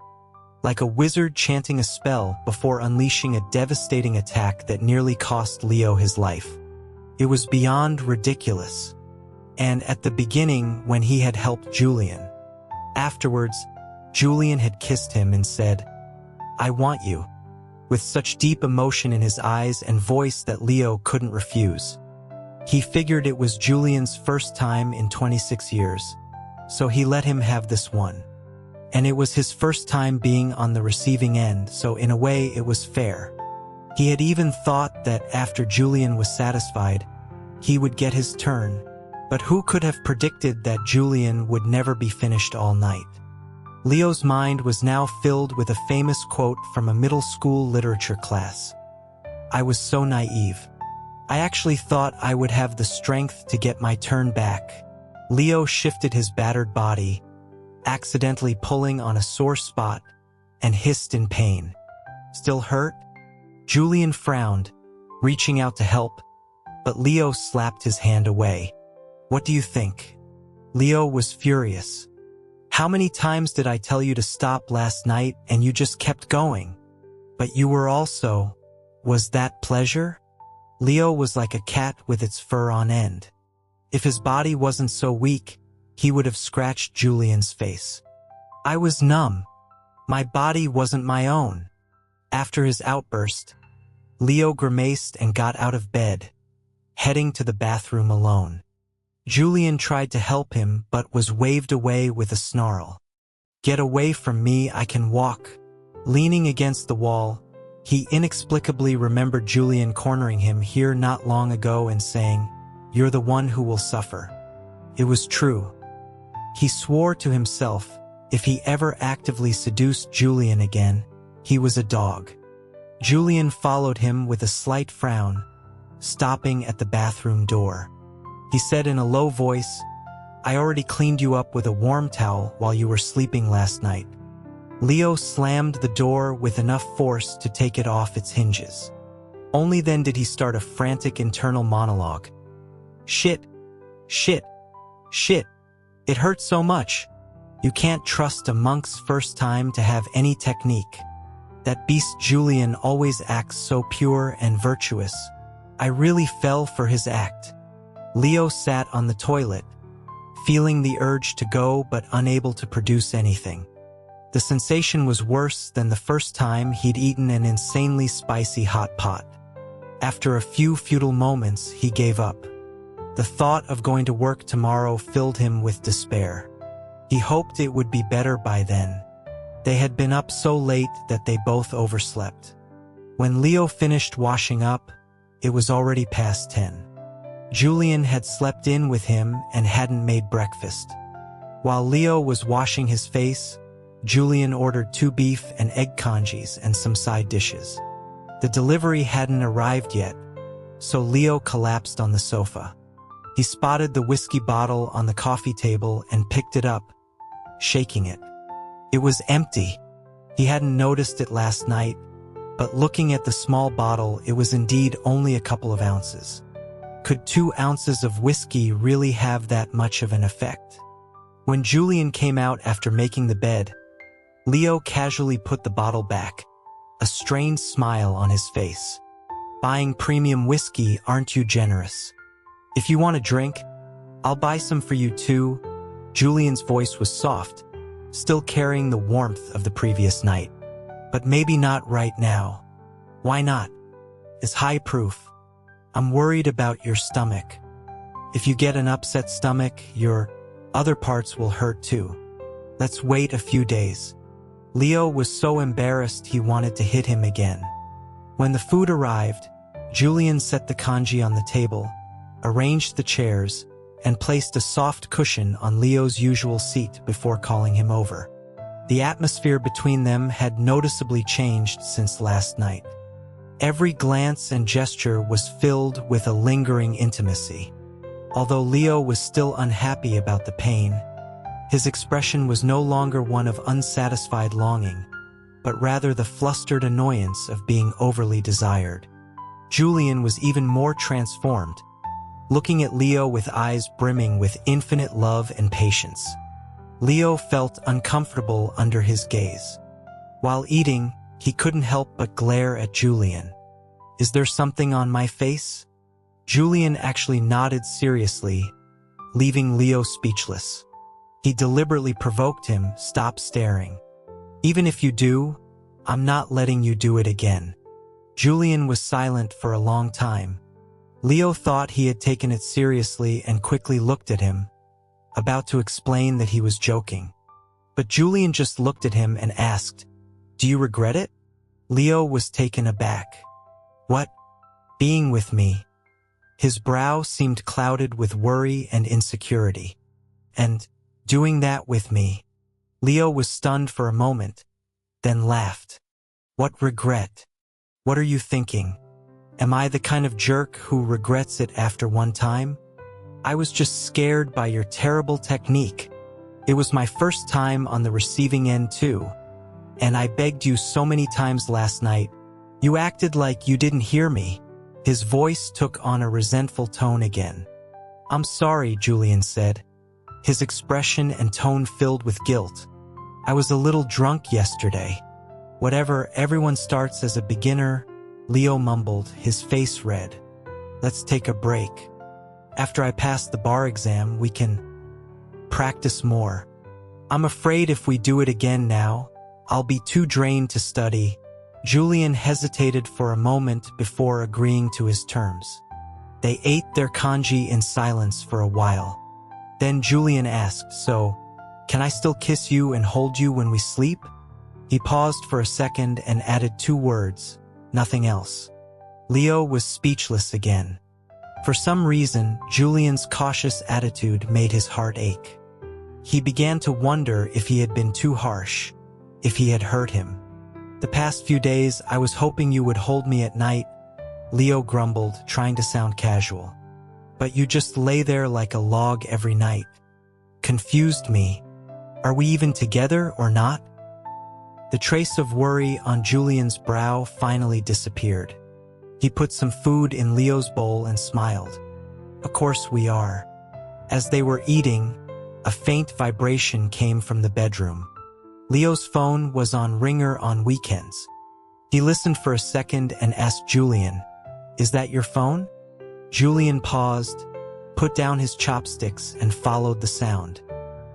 Like a wizard chanting a spell before unleashing a devastating attack that nearly cost Leo his life. It was beyond ridiculous. And at the beginning, when he had helped Julian. Afterwards, Julian had kissed him and said, "I want you," with such deep emotion in his eyes and voice that Leo couldn't refuse. He figured it was Julian's first time in 26 years, so he let him have this one. And it was his first time being on the receiving end, so in a way it was fair. He had even thought that after Julian was satisfied, he would get his turn, but who could have predicted that Julian would never be finished all night? Leo's mind was now filled with a famous quote from a middle school literature class. I was so naive. I actually thought I would have the strength to get my turn back. Leo shifted his battered body, accidentally pulling on a sore spot, and hissed in pain. Still hurt? Julian frowned, reaching out to help, but Leo slapped his hand away. What do you think? Leo was furious. How many times did I tell you to stop last night and you just kept going? But you were also... Was that pleasure? Leo was like a cat with its fur on end. If his body wasn't so weak, he would have scratched Julian's face. I was numb. My body wasn't my own. After his outburst, Leo grimaced and got out of bed, heading to the bathroom alone. Julian tried to help him but was waved away with a snarl. Get away from me, I can walk. Leaning against the wall, he inexplicably remembered Julian cornering him here not long ago and saying, You're the one who will suffer. It was true. He swore to himself, if he ever actively seduced Julian again, he was a dog. Julian followed him with a slight frown, stopping at the bathroom door. He said in a low voice, I already cleaned you up with a warm towel while you were sleeping last night. Leo slammed the door with enough force to take it off its hinges. Only then did he start a frantic internal monologue. Shit, shit, shit. It hurts so much. You can't trust a monk's first time to have any technique. That beast Julian always acts so pure and virtuous. I really fell for his act. Leo sat on the toilet, feeling the urge to go but unable to produce anything. The sensation was worse than the first time he'd eaten an insanely spicy hot pot. After a few futile moments, he gave up. The thought of going to work tomorrow filled him with despair. He hoped it would be better by then. They had been up so late that they both overslept. When Leo finished washing up, it was already past 10. Julian had slept in with him and hadn't made breakfast. While Leo was washing his face, Julian ordered 2 beef and egg congees and some side dishes. The delivery hadn't arrived yet, so Leo collapsed on the sofa. He spotted the whiskey bottle on the coffee table and picked it up, shaking it. It was empty. He hadn't noticed it last night, but looking at the small bottle, it was indeed only a couple of ounces. Could 2 ounces of whiskey really have that much of an effect? When Julian came out after making the bed, Leo casually put the bottle back, a strained smile on his face. Buying premium whiskey, aren't you generous? If you want a drink, I'll buy some for you too. Julian's voice was soft, still carrying the warmth of the previous night. But maybe not right now. Why not? It's high proof. I'm worried about your stomach. If you get an upset stomach, your other parts will hurt too. Let's wait a few days. Leo was so embarrassed he wanted to hit him again. When the food arrived, Julian set the congee on the table, arranged the chairs, and placed a soft cushion on Leo's usual seat before calling him over. The atmosphere between them had noticeably changed since last night. Every glance and gesture was filled with a lingering intimacy. Although Leo was still unhappy about the pain, his expression was no longer one of unsatisfied longing, but rather the flustered annoyance of being overly desired. Julian was even more transformed, looking at Leo with eyes brimming with infinite love and patience. Leo felt uncomfortable under his gaze. While eating, he couldn't help but glare at Julian. Is there something on my face? Julian actually nodded seriously, leaving Leo speechless. He deliberately provoked him, stop staring. Even if you do, I'm not letting you do it again. Julian was silent for a long time. Leo thought he had taken it seriously and quickly looked at him, about to explain that he was joking. But Julian just looked at him and asked, Do you regret it? Leo was taken aback. What? Being with me? His brow seemed clouded with worry and insecurity. And doing that with me? Leo was stunned for a moment, then laughed. What regret? What are you thinking? Am I the kind of jerk who regrets it after one time? I was just scared by your terrible technique. It was my first time on the receiving end too. And I begged you so many times last night. You acted like you didn't hear me. His voice took on a resentful tone again. I'm sorry, Julian said, his expression and tone filled with guilt. I was a little drunk yesterday. Whatever, everyone starts as a beginner, Leo mumbled, his face red. Let's take a break. After I pass the bar exam, we can practice more. I'm afraid if we do it again now, I'll be too drained to study. Julian hesitated for a moment before agreeing to his terms. They ate their kanji in silence for a while. Then Julian asked, so, can I still kiss you and hold you when we sleep? He paused for a second and added 2 words, nothing else. Leo was speechless again. For some reason, Julian's cautious attitude made his heart ache. He began to wonder if he had been too harsh, if he had hurt him. The past few days, I was hoping you would hold me at night, Leo grumbled, trying to sound casual. But you just lay there like a log every night. Confused me. Are we even together or not? The trace of worry on Julian's brow finally disappeared. He put some food in Leo's bowl and smiled. Of course we are. As they were eating, a faint vibration came from the bedroom. Leo's phone was on ringer on weekends. He listened for a second and asked Julian, "Is that your phone?" Julian paused, put down his chopsticks and followed the sound.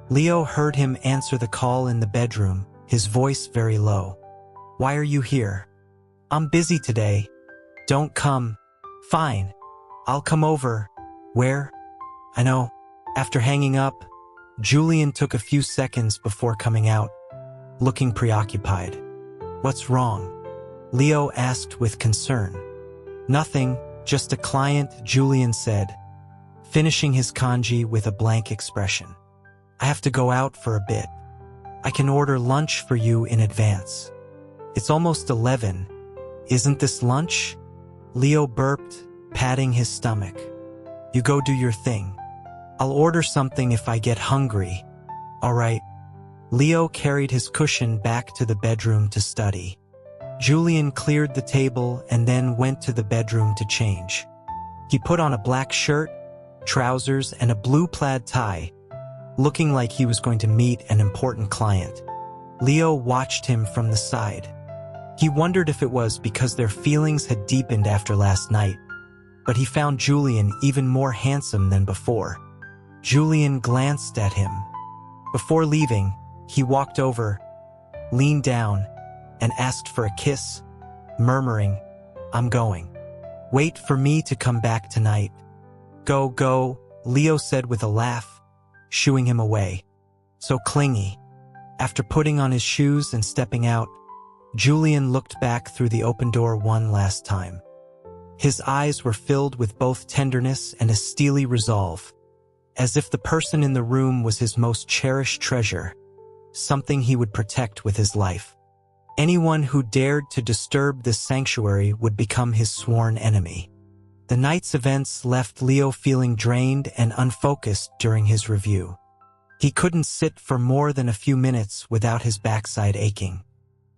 Leo heard him answer the call in the bedroom, his voice very low. "Why are you here?" "I'm busy today." "Don't come." "Fine. I'll come over." "Where?" "I know." After hanging up, Julian took a few seconds before coming out, looking preoccupied. "What's wrong?" Leo asked with concern. "Nothing, just a client," Julian said, finishing his kanji with a blank expression. "I have to go out for a bit. I can order lunch for you in advance." "It's almost 11. Isn't this lunch?" Leo burped, patting his stomach. "You go do your thing. I'll order something if I get hungry." "All right." Leo carried his cushion back to the bedroom to study. Julian cleared the table and then went to the bedroom to change. He put on a black shirt, trousers, and a blue plaid tie, looking like he was going to meet an important client. Leo watched him from the side. He wondered if it was because their feelings had deepened after last night, but he found Julian even more handsome than before. Julian glanced at him. Before leaving, he walked over, leaned down, and asked for a kiss, murmuring, "I'm going. Wait for me to come back tonight." "Go, go," Leo said with a laugh, shooing him away. So clingy. After putting on his shoes and stepping out, Julian looked back through the open door one last time. His eyes were filled with both tenderness and a steely resolve, as if the person in the room was his most cherished treasure, something he would protect with his life. Anyone who dared to disturb this sanctuary would become his sworn enemy. The night's events left Leo feeling drained and unfocused during his review. He couldn't sit for more than a few minutes without his backside aching.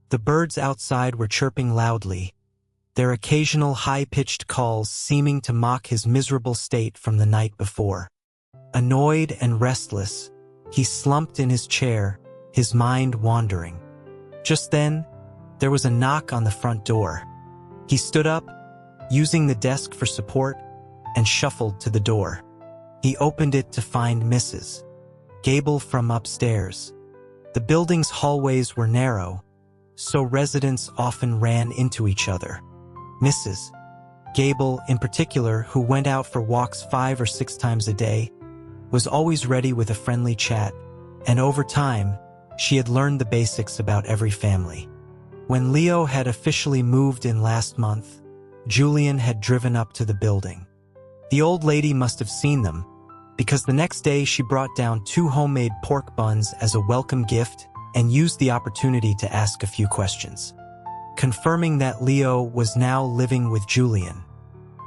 The birds outside were chirping loudly, their occasional high-pitched calls seeming to mock his miserable state from the night before. Annoyed and restless, he slumped in his chair, his mind wandering. Just then, there was a knock on the front door. He stood up, using the desk for support, and shuffled to the door. He opened it to find Mrs. Gable from upstairs. The building's hallways were narrow, so residents often ran into each other. Mrs. Gable, in particular, who went out for walks 5 or 6 times a day, was always ready with a friendly chat, and over time, she had learned the basics about every family. When Leo had officially moved in last month, Julian had driven up to the building. The old lady must have seen them, because the next day she brought down 2 homemade pork buns as a welcome gift and used the opportunity to ask a few questions, confirming that Leo was now living with Julian.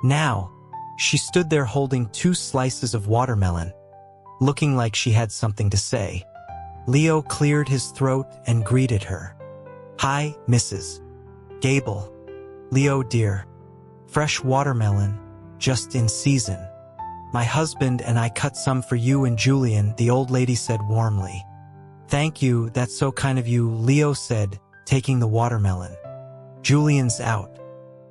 Now, she stood there holding 2 slices of watermelon, looking like she had something to say. Leo cleared his throat and greeted her. "Hi, Mrs. Gable. Leo dear. Fresh watermelon, just in season. My husband and I cut some for you and Julian," the old lady said warmly. "Thank you, that's so kind of you," Leo said, taking the watermelon. "Julian's out.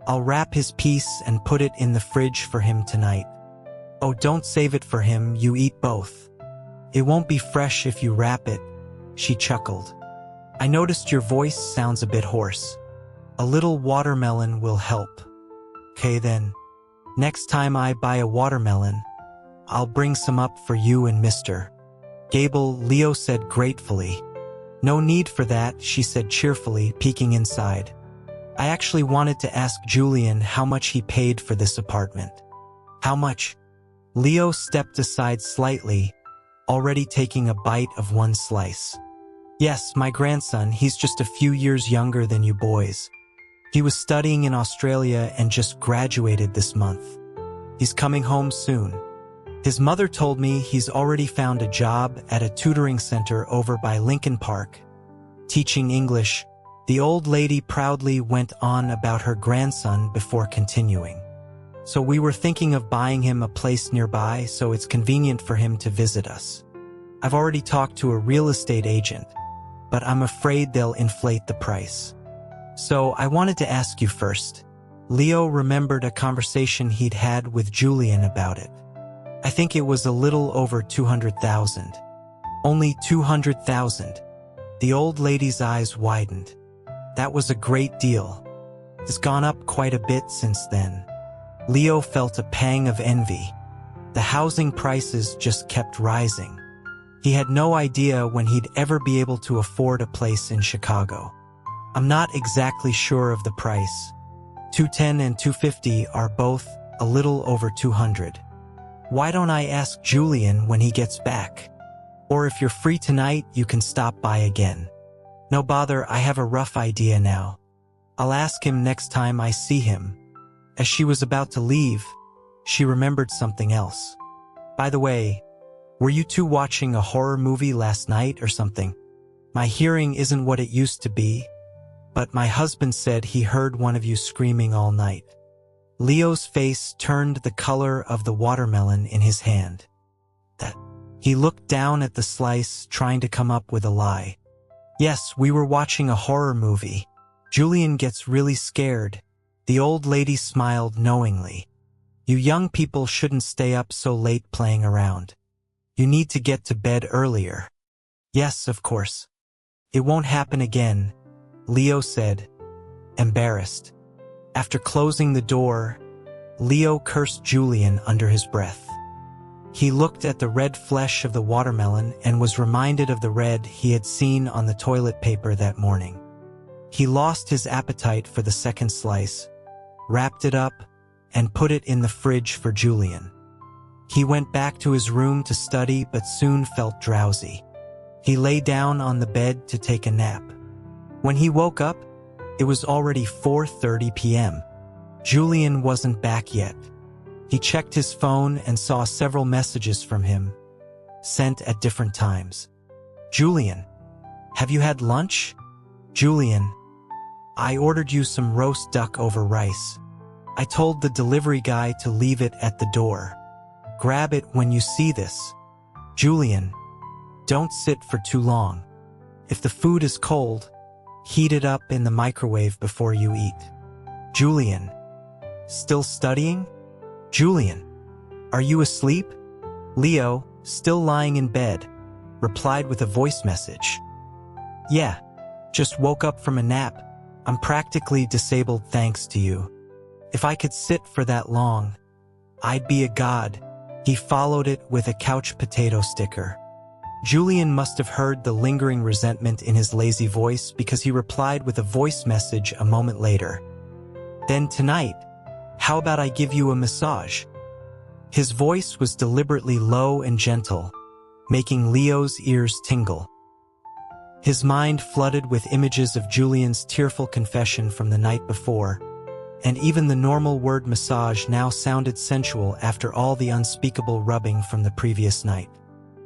I'll wrap his piece and put it in the fridge for him tonight." "Oh, don't save it for him, you eat both. It won't be fresh if you wrap it," she chuckled. "I noticed your voice sounds a bit hoarse. A little watermelon will help." "'Kay then. Next time I buy a watermelon, I'll bring some up for you and Mr. Gable," Leo said gratefully. "No need for that," she said cheerfully, peeking inside. "I actually wanted to ask Julian how much he paid for this apartment." "How much?" Leo stepped aside slightly, already taking a bite of one slice. "Yes, my grandson, he's just a few years younger than you boys. He was studying in Australia and just graduated this month. He's coming home soon. His mother told me he's already found a job at a tutoring center over by Lincoln Park, teaching English." The old lady proudly went on about her grandson before continuing. "So we were thinking of buying him a place nearby so it's convenient for him to visit us. I've already talked to a real estate agent, but I'm afraid they'll inflate the price. So I wanted to ask you first." Leo remembered a conversation he'd had with Julian about it. "I think it was a little over 200,000. "Only 200,000. The old lady's eyes widened. "That was a great deal. It's gone up quite a bit since then." Leo felt a pang of envy. The housing prices just kept rising. He had no idea when he'd ever be able to afford a place in Chicago. "I'm not exactly sure of the price. 210 and 250 are both a little over 200. Why don't I ask Julian when he gets back? Or if you're free tonight, you can stop by again." "No bother, I have a rough idea now. I'll ask him next time I see him." As she was about to leave, she remembered something else. "By the way, were you two watching a horror movie last night or something? My hearing isn't what it used to be, but my husband said he heard one of you screaming all night." Leo's face turned the color of the watermelon in his hand. "That..." He looked down at the slice, trying to come up with a lie. "Yes, we were watching a horror movie. Julian gets really scared." The old lady smiled knowingly. "You young people shouldn't stay up so late playing around. You need to get to bed earlier." "Yes, of course. It won't happen again," Leo said, embarrassed. After closing the door, Leo cursed Julian under his breath. He looked at the red flesh of the watermelon and was reminded of the red he had seen on the toilet paper that morning. He lost his appetite for the second slice, wrapped it up, and put it in the fridge for Julian. He went back to his room to study but soon felt drowsy. He lay down on the bed to take a nap. When he woke up, it was already 4:30 p.m. Julian wasn't back yet. He checked his phone and saw several messages from him, sent at different times. "Julian, have you had lunch?" "Julian, I ordered you some roast duck over rice. I told the delivery guy to leave it at the door. Grab it when you see this." "Julian, don't sit for too long. If the food is cold, heat it up in the microwave before you eat." "Julian, still studying?" "Julian, are you asleep?" Leo, still lying in bed, replied with a voice message. "Yeah, just woke up from a nap. I'm practically disabled thanks to you. If I could sit for that long, I'd be a god." He followed it with a couch potato sticker. Julian must have heard the lingering resentment in his lazy voice because he replied with a voice message a moment later. "Then tonight, how about I give you a massage?" His voice was deliberately low and gentle, making Leo's ears tingle. His mind flooded with images of Julian's tearful confession from the night before, and even the normal word massage now sounded sensual after all the unspeakable rubbing from the previous night.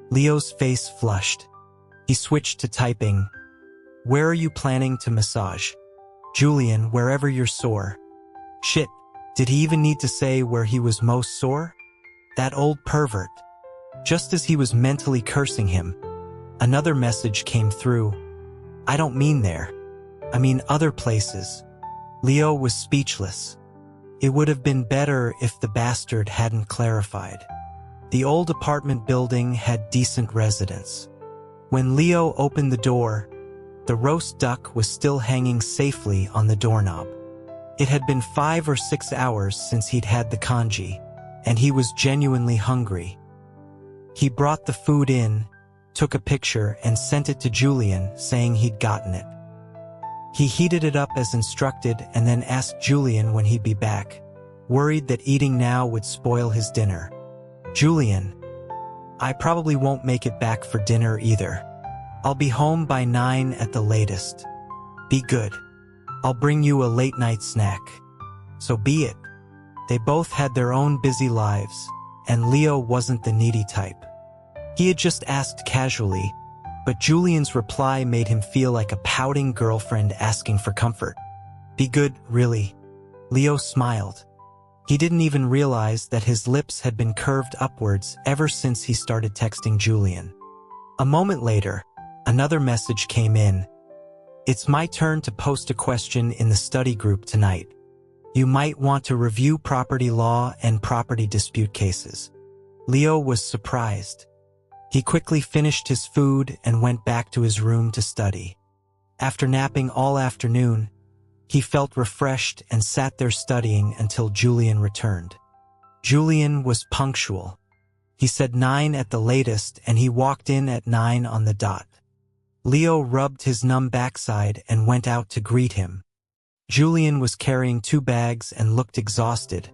Leo's face flushed. He switched to typing, "Where are you planning to massage?" "Julian, wherever you're sore." Shit, did he even need to say where he was most sore? That old pervert. Just as he was mentally cursing him, another message came through. "I don't mean there. I mean other places." Leo was speechless. It would have been better if the bastard hadn't clarified. The old apartment building had decent residents. When Leo opened the door, the roast duck was still hanging safely on the doorknob. It had been 5 or 6 hours since he'd had the congee, and he was genuinely hungry. He brought the food in, took a picture, and sent it to Julian, saying he'd gotten it. He heated it up as instructed and then asked Julian when he'd be back, worried that eating now would spoil his dinner. "Julian, I probably won't make it back for dinner either. I'll be home by 9 at the latest. Be good. I'll bring you a late-night snack." So be it. They both had their own busy lives, and Leo wasn't the needy type. He had just asked casually, but Julian's reply made him feel like a pouting girlfriend asking for comfort. "Be good, really?" Leo smiled. He didn't even realize that his lips had been curved upwards ever since he started texting Julian. A moment later, another message came in. "It's my turn to post a question in the study group tonight. You might want to review property law and property dispute cases." Leo was surprised. He quickly finished his food and went back to his room to study. After napping all afternoon, he felt refreshed and sat there studying until Julian returned. Julian was punctual. He said 9 at the latest, and he walked in at 9 on the dot. Leo rubbed his numb backside and went out to greet him. Julian was carrying 2 bags and looked exhausted,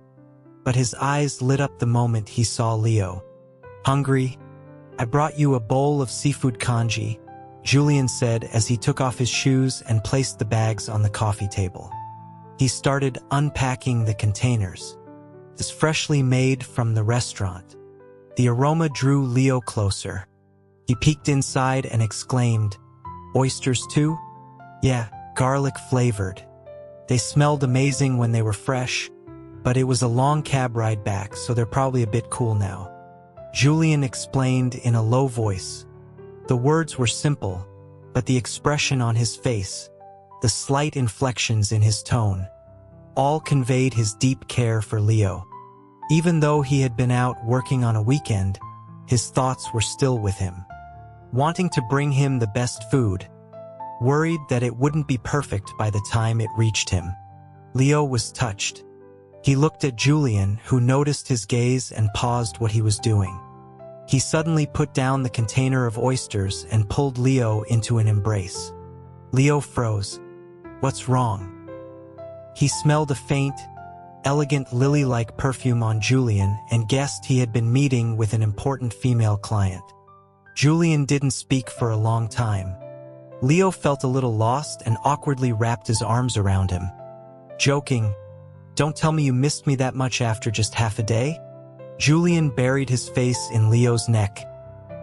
but his eyes lit up the moment he saw Leo. "Hungry? I brought you a bowl of seafood congee," Julian said as he took off his shoes and placed the bags on the coffee table. He started unpacking the containers. It was freshly made from the restaurant. The aroma drew Leo closer. He peeked inside and exclaimed, "Oysters too?" "Yeah, garlic-flavored. They smelled amazing when they were fresh, but it was a long cab ride back, so they're probably a bit cool now," Julian explained in a low voice. The words were simple, but the expression on his face, the slight inflections in his tone, all conveyed his deep care for Leo. Even though he had been out working on a weekend, his thoughts were still with him. Wanting to bring him the best food, worried that it wouldn't be perfect by the time it reached him. Leo was touched. He looked at Julian, who noticed his gaze and paused what he was doing. He suddenly put down the container of oysters and pulled Leo into an embrace. Leo froze. "What's wrong?" He smelled a faint, elegant lily-like perfume on Julian and guessed he had been meeting with an important female client. Julian didn't speak for a long time. Leo felt a little lost and awkwardly wrapped his arms around him. Joking, "Don't tell me you missed me that much after just half a day?" Julian buried his face in Leo's neck,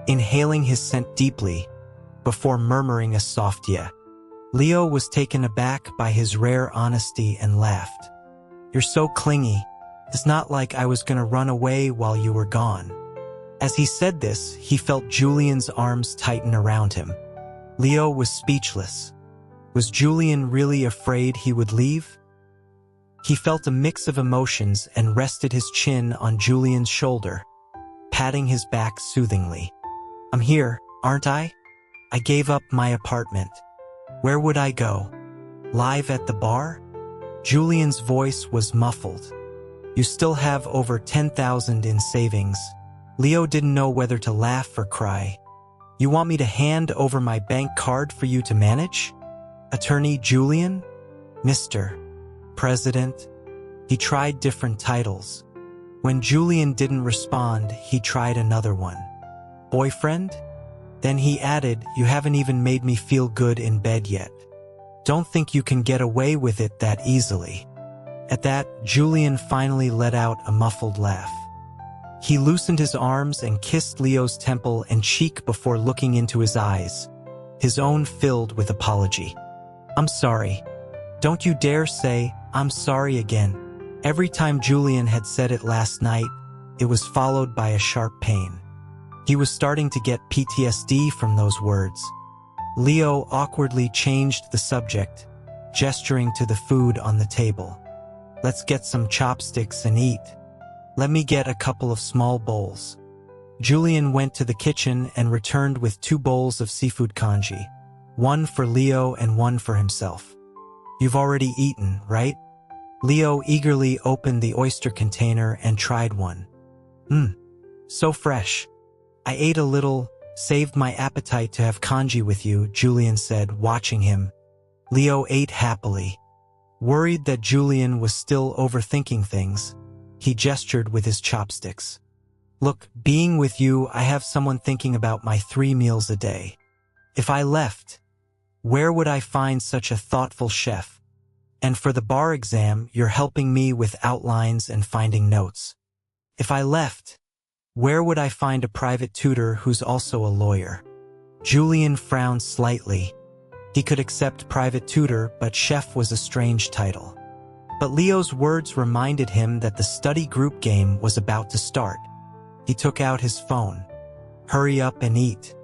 inhaling his scent deeply, before murmuring a soft yeah. Leo was taken aback by his rare honesty and laughed. "You're so clingy. It's not like I was gonna run away while you were gone." As he said this, he felt Julian's arms tighten around him. Leo was speechless. Was Julian really afraid he would leave? He felt a mix of emotions and rested his chin on Julian's shoulder, patting his back soothingly. "I'm here, aren't I? I gave up my apartment. Where would I go? Live at the bar?" Julian's voice was muffled. "You still have over 10,000 in savings." Leo didn't know whether to laugh or cry. "You want me to hand over my bank card for you to manage? Attorney Julian? Mr. President?" He tried different titles. When Julian didn't respond, he tried another one. "Boyfriend?" Then he added, "You haven't even made me feel good in bed yet. Don't think you can get away with it that easily." At that, Julian finally let out a muffled laugh. He loosened his arms and kissed Leo's temple and cheek before looking into his eyes, his own filled with apology. "I'm sorry. Don't you dare say, 'I'm sorry' again." Every time Julian had said it last night, it was followed by a sharp pain. He was starting to get PTSD from those words. Leo awkwardly changed the subject, gesturing to the food on the table. "Let's get some chopsticks and eat. Let me get a couple of small bowls." Julian went to the kitchen and returned with 2 bowls of seafood congee, one for Leo and one for himself. "You've already eaten, right?" Leo eagerly opened the oyster container and tried one. So fresh. "I ate a little, saved my appetite to have congee with you," Julian said, watching him. Leo ate happily. Worried that Julian was still overthinking things, he gestured with his chopsticks. "Look, being with you, I have someone thinking about my 3 meals a day. If I left, where would I find such a thoughtful chef? And for the bar exam, you're helping me with outlines and finding notes. If I left, where would I find a private tutor who's also a lawyer?" Julian frowned slightly. He could accept private tutor, but chef was a strange title. But Leo's words reminded him that the study group game was about to start. He took out his phone. "Hurry up and eat.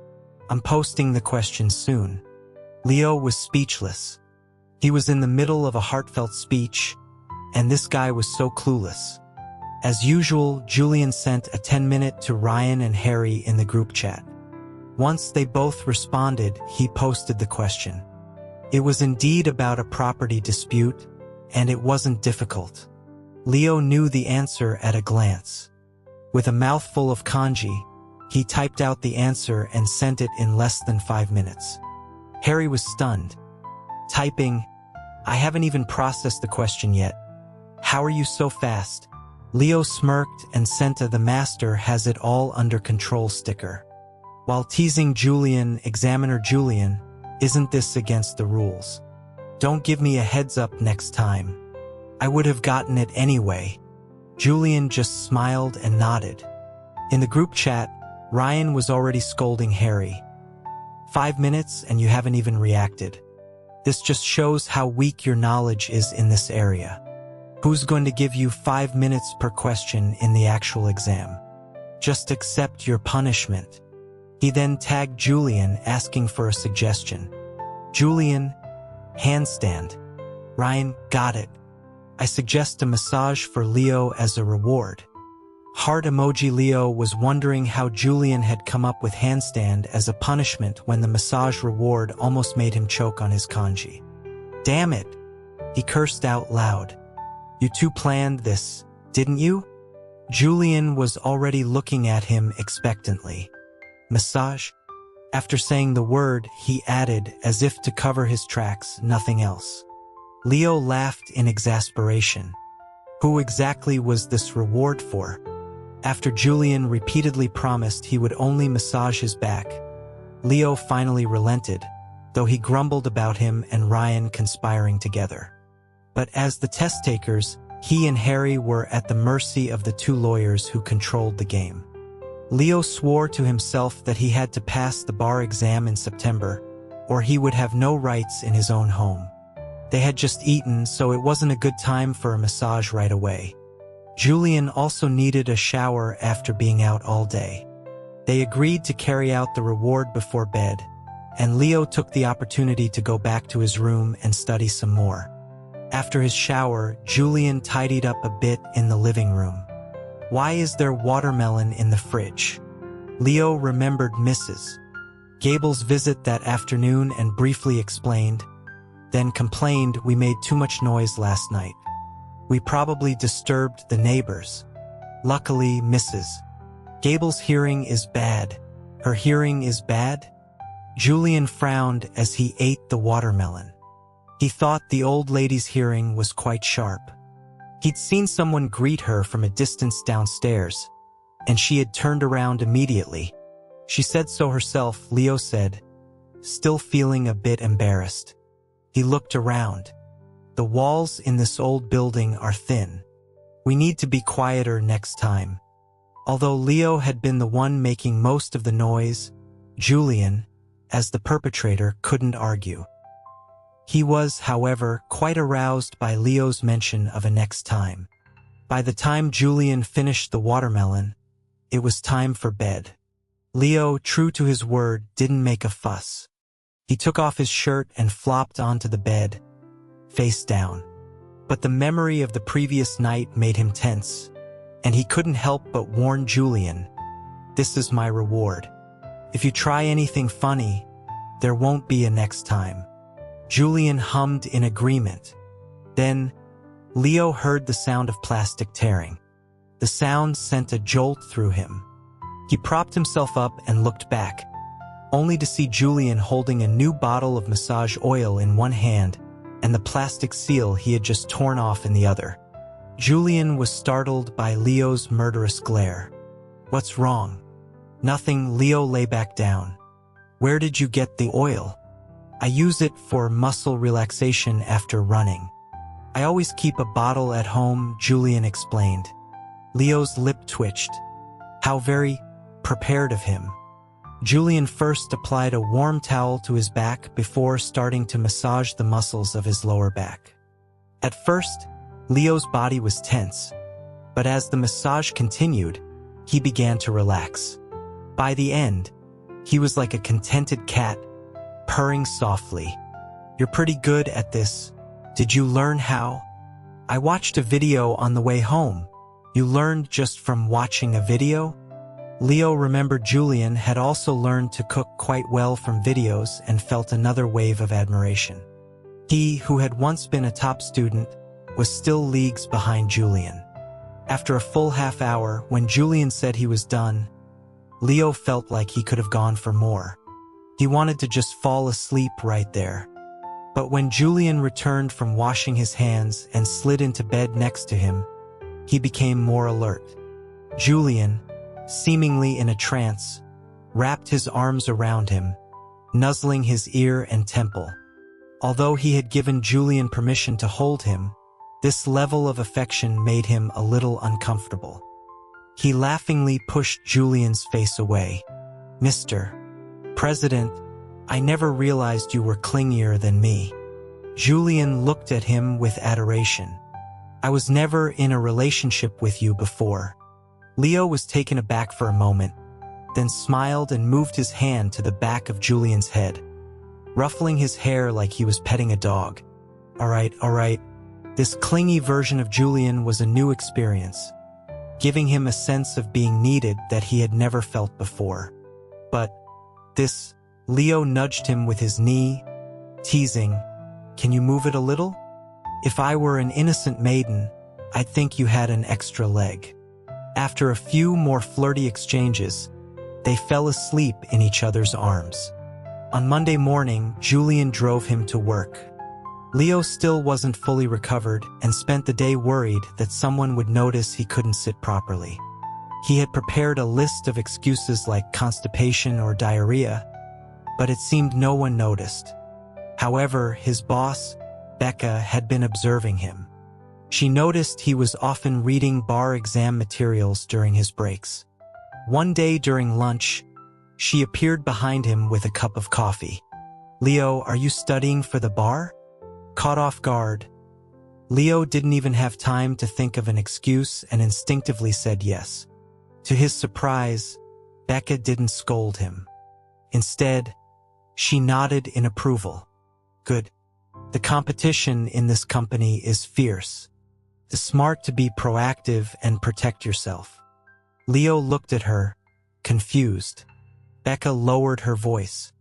I'm posting the question soon." Leo was speechless. He was in the middle of a heartfelt speech, and this guy was so clueless. As usual, Julian sent a 10-minute to Ryan and Harry in the group chat. Once they both responded, he posted the question. It was indeed about a property dispute, and it wasn't difficult. Leo knew the answer at a glance. With a mouthful of congee, he typed out the answer and sent it in less than 5 minutes. Harry was stunned, typing, "I haven't even processed the question yet. How are you so fast?" Leo smirked and sent a "The master has it all under control" sticker. While teasing Julian, "Examiner Julian, isn't this against the rules? Don't give me a heads up next time. I would have gotten it anyway." Julian just smiled and nodded. In the group chat, Ryan was already scolding Harry. 5 minutes and you haven't even reacted. This just shows how weak your knowledge is in this area. Who's going to give you 5 minutes per question in the actual exam? Just accept your punishment." He then tagged Julian, asking for a suggestion. Julian, "Handstand." Ryan, "Got it. I suggest a massage for Leo as a reward." Heart emoji. Leo was wondering how Julian had come up with handstand as a punishment when the massage reward almost made him choke on his congee. "Damn it," he cursed out loud. "You two planned this, didn't you?" Julian was already looking at him expectantly. "Massage?" After saying the word, he added, as if to cover his tracks, "Nothing else." Leo laughed in exasperation. Who exactly was this reward for? After Julian repeatedly promised he would only massage his back, Leo finally relented, though he grumbled about him and Ryan conspiring together. But as the test takers, he and Harry were at the mercy of the 2 lawyers who controlled the game. Leo swore to himself that he had to pass the bar exam in September, or he would have no rights in his own home. They had just eaten, so it wasn't a good time for a massage right away. Julian also needed a shower after being out all day. They agreed to carry out the reward before bed, and Leo took the opportunity to go back to his room and study some more. After his shower, Julian tidied up a bit in the living room. Why is there watermelon in the fridge? Leo remembered Mrs. Gable's visit that afternoon and briefly explained, then complained, "We made too much noise last night. We probably disturbed the neighbors." Luckily, Mrs. Gable's hearing is bad. Her hearing is bad? Julian frowned as he ate the watermelon. He thought the old lady's hearing was quite sharp. He'd seen someone greet her from a distance downstairs, and she had turned around immediately. She said so herself, Leo said, still feeling a bit embarrassed. He looked around. The walls in this old building are thin. We need to be quieter next time. Although Leo had been the one making most of the noise, Julian, as the perpetrator, couldn't argue. He was, however, quite aroused by Leo's mention of a next time. By the time Julian finished the watermelon, it was time for bed. Leo, true to his word, didn't make a fuss. He took off his shirt and flopped onto the bed, face down. But the memory of the previous night made him tense, and he couldn't help but warn Julian, "This is my reward. If you try anything funny, there won't be a next time." Julian hummed in agreement. Then, Leo heard the sound of plastic tearing. The sound sent a jolt through him. He propped himself up and looked back, only to see Julian holding a new bottle of massage oil in one hand and the plastic seal he had just torn off in the other. Julian was startled by Leo's murderous glare. "What's wrong?" "Nothing." Leo lay back down. "Where did you get the oil?" "I use it for muscle relaxation after running. I always keep a bottle at home," Julian explained. Leo's lip twitched. How very prepared of him. Julian first applied a warm towel to his back before starting to massage the muscles of his lower back. At first, Leo's body was tense, but as the massage continued, he began to relax. By the end, he was like a contented cat, purring softly. "You're pretty good at this. Did you learn how?" "I watched a video on the way home." "You learned just from watching a video?" Leo remembered Julian had also learned to cook quite well from videos and felt another wave of admiration. He, who had once been a top student, was still leagues behind Julian. After a full half hour, when Julian said he was done, Leo felt like he could have gone for more. He wanted to just fall asleep right there. But when Julian returned from washing his hands and slid into bed next to him, he became more alert. Julian, seemingly in a trance, wrapped his arms around him, nuzzling his ear and temple. Although he had given Julian permission to hold him, this level of affection made him a little uncomfortable. He laughingly pushed Julian's face away. "Mr. President, I never realized you were clingier than me." Julian looked at him with adoration. "I was never in a relationship with you before." Leo was taken aback for a moment, then smiled and moved his hand to the back of Julian's head, ruffling his hair like he was petting a dog. All right. This clingy version of Julian was a new experience, giving him a sense of being needed that he had never felt before. "But this," Leo nudged him with his knee, teasing, "Can you move it a little? If I were an innocent maiden, I'd think you had an extra leg." After a few more flirty exchanges, they fell asleep in each other's arms. On Monday morning, Julian drove him to work. Leo still wasn't fully recovered and spent the day worried that someone would notice he couldn't sit properly. He had prepared a list of excuses like constipation or diarrhea, but it seemed no one noticed. However, his boss, Becca, had been observing him. She noticed he was often reading bar exam materials during his breaks. One day during lunch, she appeared behind him with a cup of coffee. "Leo, are you studying for the bar?" Caught off guard, Leo didn't even have time to think of an excuse and instinctively said yes. To his surprise, Becca didn't scold him. Instead, she nodded in approval. "Good. The competition in this company is fierce. It's smart to be proactive and protect yourself." Leo looked at her, confused. Becca lowered her voice.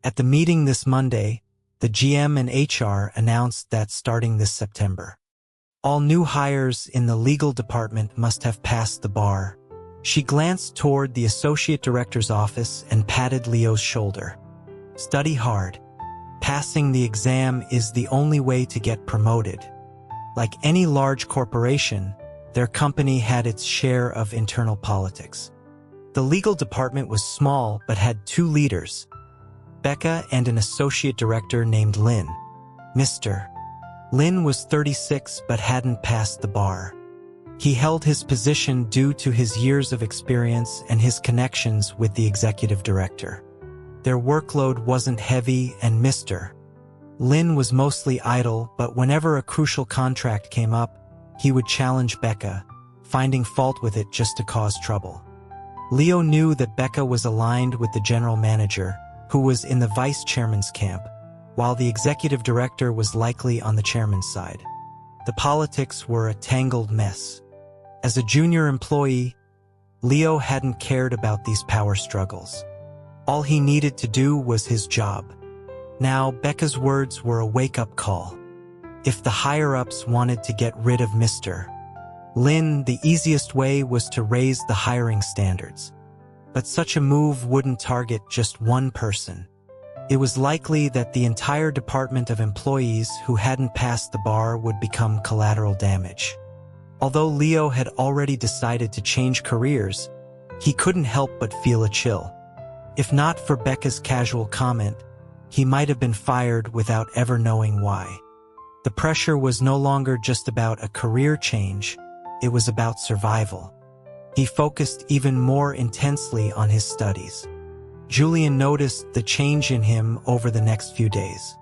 "At the meeting this Monday, the GM and HR announced that starting this September, all new hires in the legal department must have passed the bar." She glanced toward the associate director's office and patted Leo's shoulder. "Study hard. Passing the exam is the only way to get promoted." Like any large corporation, their company had its share of internal politics. The legal department was small but had two leaders, Becca and an associate director named Lynn. Mr. Lynn was 36 but hadn't passed the bar. He held his position due to his years of experience and his connections with the executive director. Their workload wasn't heavy, and Mr. Lynn was mostly idle, but whenever a crucial contract came up, he would challenge Becca, finding fault with it just to cause trouble. Leo knew that Becca was aligned with the general manager, who was in the vice chairman's camp, while the executive director was likely on the chairman's side. The politics were a tangled mess. As a junior employee, Leo hadn't cared about these power struggles. All he needed to do was his job. Now, Becca's words were a wake-up call. If the higher-ups wanted to get rid of Mr. Lynn, the easiest way was to raise the hiring standards. But such a move wouldn't target just one person. It was likely that the entire department of employees who hadn't passed the bar would become collateral damage. Although Leo had already decided to change careers, he couldn't help but feel a chill. If not for Becca's casual comment, he might have been fired without ever knowing why. The pressure was no longer just about a career change, it was about survival. He focused even more intensely on his studies. Julian noticed the change in him over the next few days.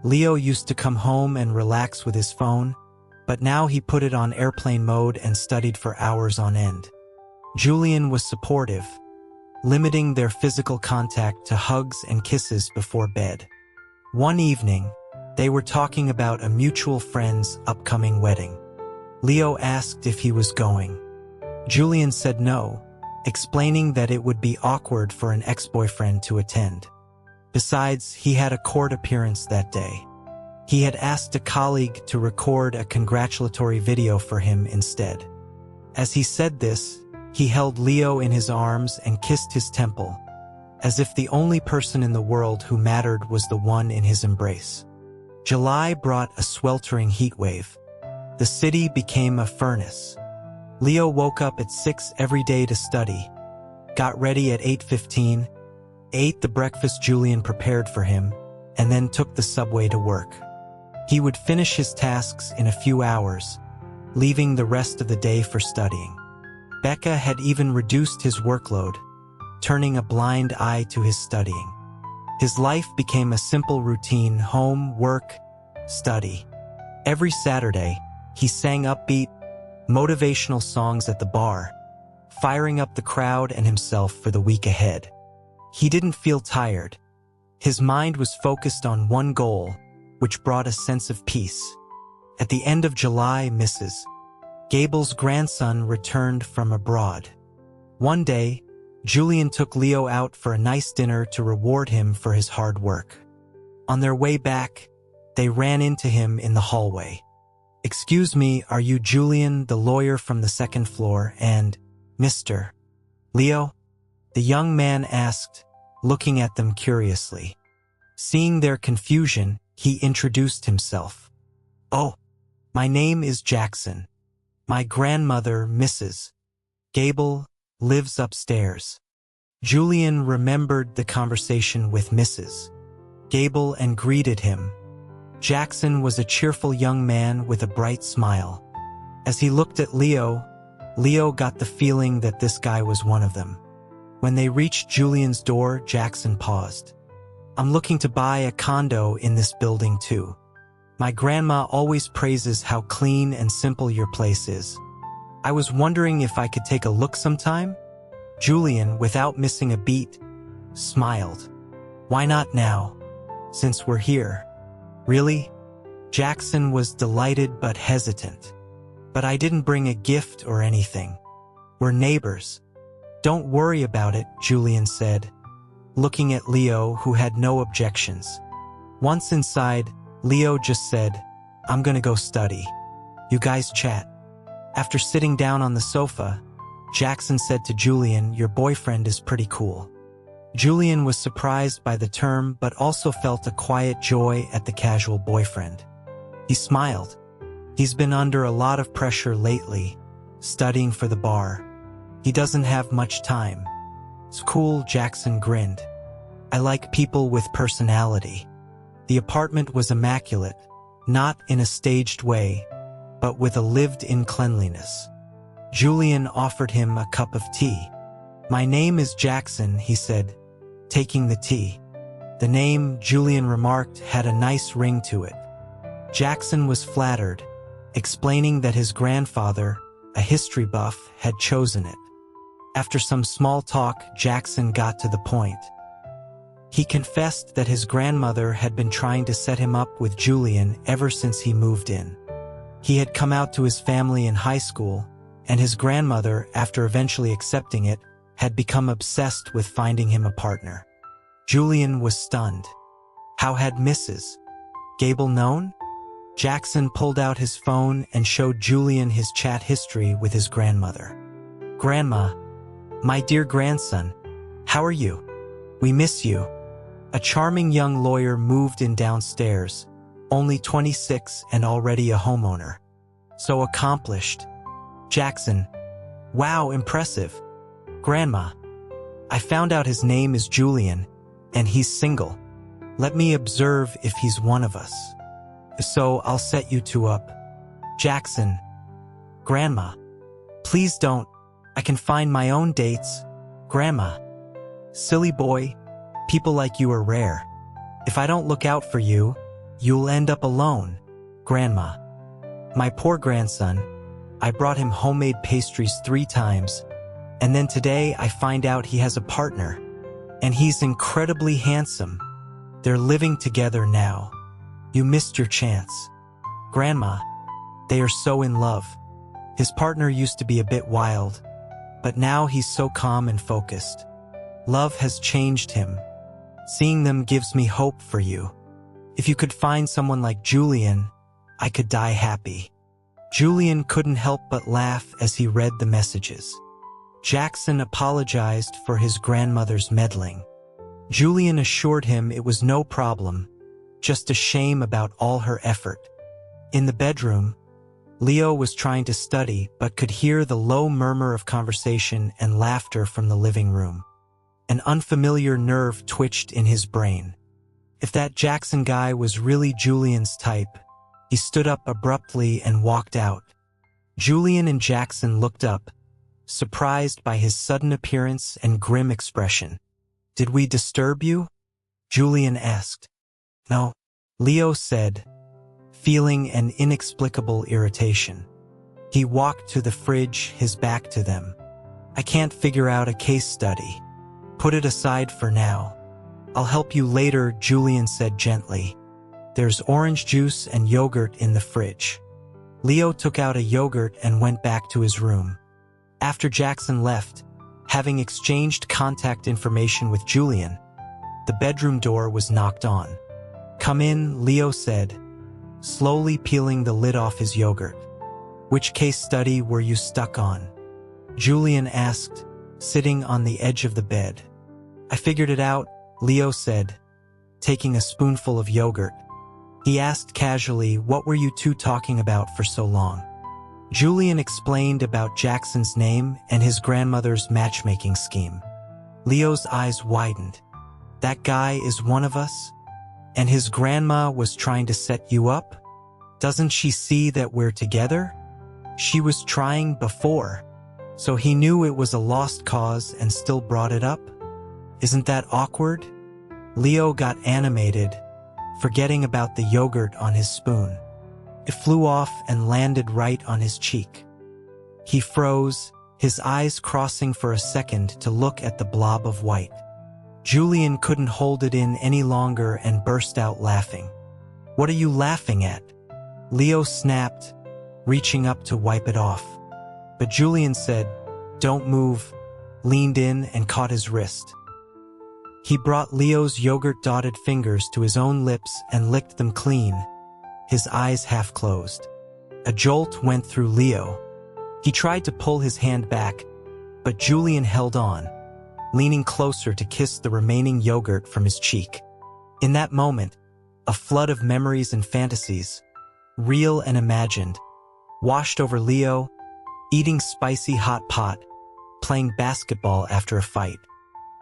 Leo used to come home and relax with his phone, but now he put it on airplane mode and studied for hours on end. Julian was supportive, limiting their physical contact to hugs and kisses before bed. One evening, they were talking about a mutual friend's upcoming wedding. Leo asked if he was going. Julian said no, explaining that it would be awkward for an ex-boyfriend to attend. Besides, he had a court appearance that day. He had asked a colleague to record a congratulatory video for him instead. As he said this, he held Leo in his arms and kissed his temple, as if the only person in the world who mattered was the one in his embrace. July brought a sweltering heat wave. The city became a furnace. Leo woke up at 6 every day to study, got ready at 8:15, ate the breakfast Julian prepared for him, and then took the subway to work. He would finish his tasks in a few hours, leaving the rest of the day for studying. Becca had even reduced his workload, turning a blind eye to his studying. His life became a simple routine: home, work, study. Every Saturday, he sang upbeat, motivational songs at the bar, firing up the crowd and himself for the week ahead. He didn't feel tired. His mind was focused on one goal, which brought a sense of peace. At the end of July, Mrs. Gable's grandson returned from abroad. One day, Julian took Leo out for a nice dinner to reward him for his hard work. On their way back, they ran into him in the hallway. "Excuse me, are you Julian, the lawyer from the second floor, and Mr. Leo?" the young man asked, looking at them curiously. Seeing their confusion, he introduced himself. "Oh, my name is Jackson. My grandmother, Mrs. Gable, lives upstairs." Julian remembered the conversation with Mrs. Gable and greeted him. Jackson was a cheerful young man with a bright smile. As he looked at Leo, Leo got the feeling that this guy was one of them. When they reached Julian's door, Jackson paused. "I'm looking to buy a condo in this building too. My grandma always praises how clean and simple your place is. I was wondering if I could take a look sometime?" Julian, without missing a beat, smiled. "Why not now, since we're here?" "Really?" Jackson was delighted but hesitant. "But I didn't bring a gift or anything. We're neighbors." "Don't worry about it," Julian said, looking at Leo, who had no objections. Once inside, Leo just said, "I'm gonna go study. You guys chat." After sitting down on the sofa, Jackson said to Julian, "Your boyfriend is pretty cool." Julian was surprised by the term but also felt a quiet joy at the casual boyfriend. He smiled. He's been under a lot of pressure lately, studying for the bar. He doesn't have much time. "It's cool," Jackson grinned. "I like people with personality." The apartment was immaculate, not in a staged way, but with a lived-in cleanliness. Julian offered him a cup of tea. "My name is Jackson," he said, taking the tea. The name, Julian remarked, had a nice ring to it. Jackson was flattered, explaining that his grandfather, a history buff, had chosen it. After some small talk, Jackson got to the point. He confessed that his grandmother had been trying to set him up with Julian ever since he moved in. He had come out to his family in high school, and his grandmother, after eventually accepting it, had become obsessed with finding him a partner. Julian was stunned. How had Mrs. Gable known? Jackson pulled out his phone and showed Julian his chat history with his grandmother. "Grandma, my dear grandson, how are you? We miss you." A charming young lawyer moved in downstairs, only 26 and already a homeowner. So accomplished. Jackson, "Wow, impressive. Grandma, I found out his name is Julian, and he's single. Let me observe if he's one of us. So I'll set you two up." Jackson, "Grandma, please don't. I can find my own dates." Grandma, "Silly boy, people like you are rare. If I don't look out for you, you'll end up alone." Grandma, "My poor grandson. I brought him homemade pastries 3 times, and then today I find out he has a partner, and he's incredibly handsome. They're living together now. You missed your chance." Grandma, "They are so in love. His partner used to be a bit wild, but now he's so calm and focused. Love has changed him. Seeing them gives me hope for you. If you could find someone like Julian, I could die happy." Julian couldn't help but laugh as he read the messages. Jackson apologized for his grandmother's meddling. Julian assured him it was no problem, just a shame about all her effort. In the bedroom, Leo was trying to study but could hear the low murmur of conversation and laughter from the living room. An unfamiliar nerve twitched in his brain. If that Jackson guy was really Julian's type, he stood up abruptly and walked out. Julian and Jackson looked up, surprised by his sudden appearance and grim expression. "Did we disturb you?" Julian asked. "No," Leo said, feeling an inexplicable irritation. He walked to the fridge, his back to them. "I can't figure out a case study. Put it aside for now. I'll help you later," Julian said gently. "There's orange juice and yogurt in the fridge." Leo took out a yogurt and went back to his room. After Jackson left, having exchanged contact information with Julian, the bedroom door was knocked on. "Come in," Leo said, slowly peeling the lid off his yogurt. "Which case study were you stuck on?" Julian asked, sitting on the edge of the bed. "I figured it out," Leo said, taking a spoonful of yogurt. He asked casually, "What were you two talking about for so long?" Julian explained about Jackson's name and his grandmother's matchmaking scheme. Leo's eyes widened. "That guy is one of us? And his grandma was trying to set you up? Doesn't she see that we're together? She was trying before. So he knew it was a lost cause and still brought it up? Isn't that awkward?" Leo got animated, forgetting about the yogurt on his spoon. It flew off and landed right on his cheek. He froze, his eyes crossing for a second to look at the blob of white. Julian couldn't hold it in any longer and burst out laughing. "What are you laughing at?" Leo snapped, reaching up to wipe it off. But Julian said, "Don't move," leaned in and caught his wrist. He brought Leo's yogurt-dotted fingers to his own lips and licked them clean, his eyes half closed. A jolt went through Leo. He tried to pull his hand back, but Julian held on, leaning closer to kiss the remaining yogurt from his cheek. In that moment, a flood of memories and fantasies, real and imagined, washed over Leo, eating spicy hot pot, playing basketball after a fight.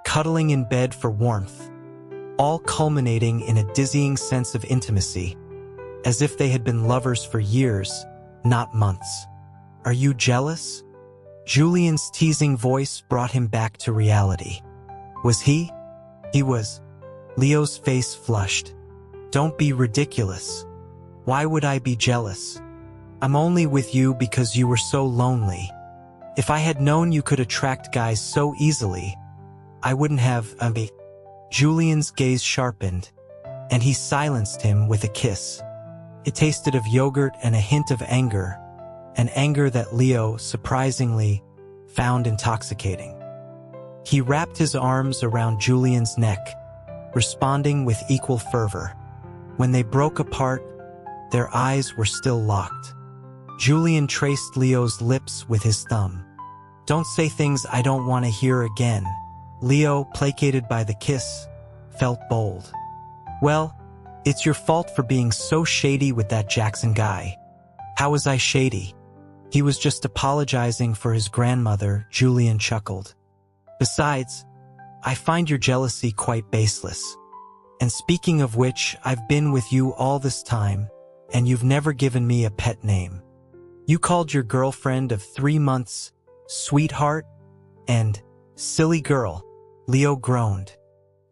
cuddling in bed for warmth, all culminating in a dizzying sense of intimacy, as if they had been lovers for years, not months. Are you jealous? Julian's teasing voice brought him back to reality. Was he? He was. Leo's face flushed. Don't be ridiculous. Why would I be jealous? I'm only with you because you were so lonely. If I had known you could attract guys so easily, I wouldn't have, Julian's gaze sharpened, and he silenced him with a kiss. It tasted of yogurt and a hint of anger, an anger that Leo, surprisingly, found intoxicating. He wrapped his arms around Julian's neck, responding with equal fervor. When they broke apart, their eyes were still locked. Julian traced Leo's lips with his thumb. Don't say things I don't want to hear again. Leo, placated by the kiss, felt bold. Well, it's your fault for being so shady with that Jackson guy. How was I shady? He was just apologizing for his grandmother, Julian chuckled. Besides, I find your jealousy quite baseless. And speaking of which, I've been with you all this time, and you've never given me a pet name. You called your girlfriend of 3 months, sweetheart, and silly girl. Leo groaned.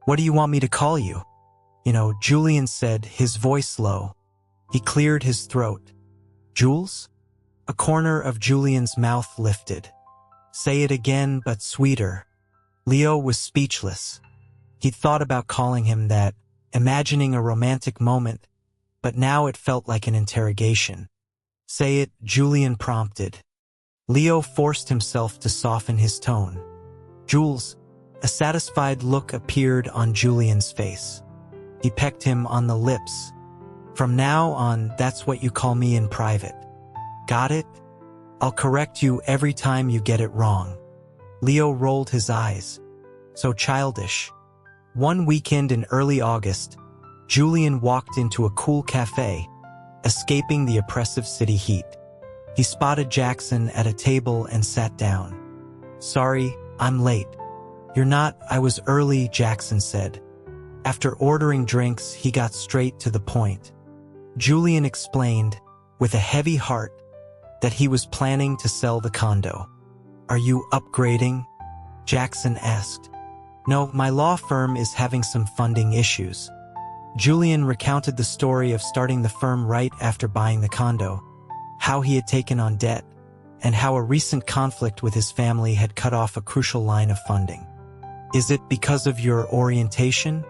What do you want me to call you? Julian said, his voice low. He cleared his throat. Jules? A corner of Julian's mouth lifted. Say it again, but sweeter. Leo was speechless. He'd thought about calling him that, imagining a romantic moment, but now it felt like an interrogation. Say it, Julian prompted. Leo forced himself to soften his tone. Jules. A satisfied look appeared on Julian's face. He pecked him on the lips. From now on, that's what you call me in private. Got it? I'll correct you every time you get it wrong. Leo rolled his eyes. So childish. One weekend in early August, Julian walked into a cool cafe, escaping the oppressive city heat. He spotted Jackson at a table and sat down. Sorry, I'm late. You're not, I was early, Jackson said. After ordering drinks, he got straight to the point. Julian explained, with a heavy heart, that he was planning to sell the condo. Are you upgrading? Jackson asked. No, my law firm is having some funding issues. Julian recounted the story of starting the firm right after buying the condo, how he had taken on debt, and how a recent conflict with his family had cut off a crucial line of funding. Is it because of your orientation?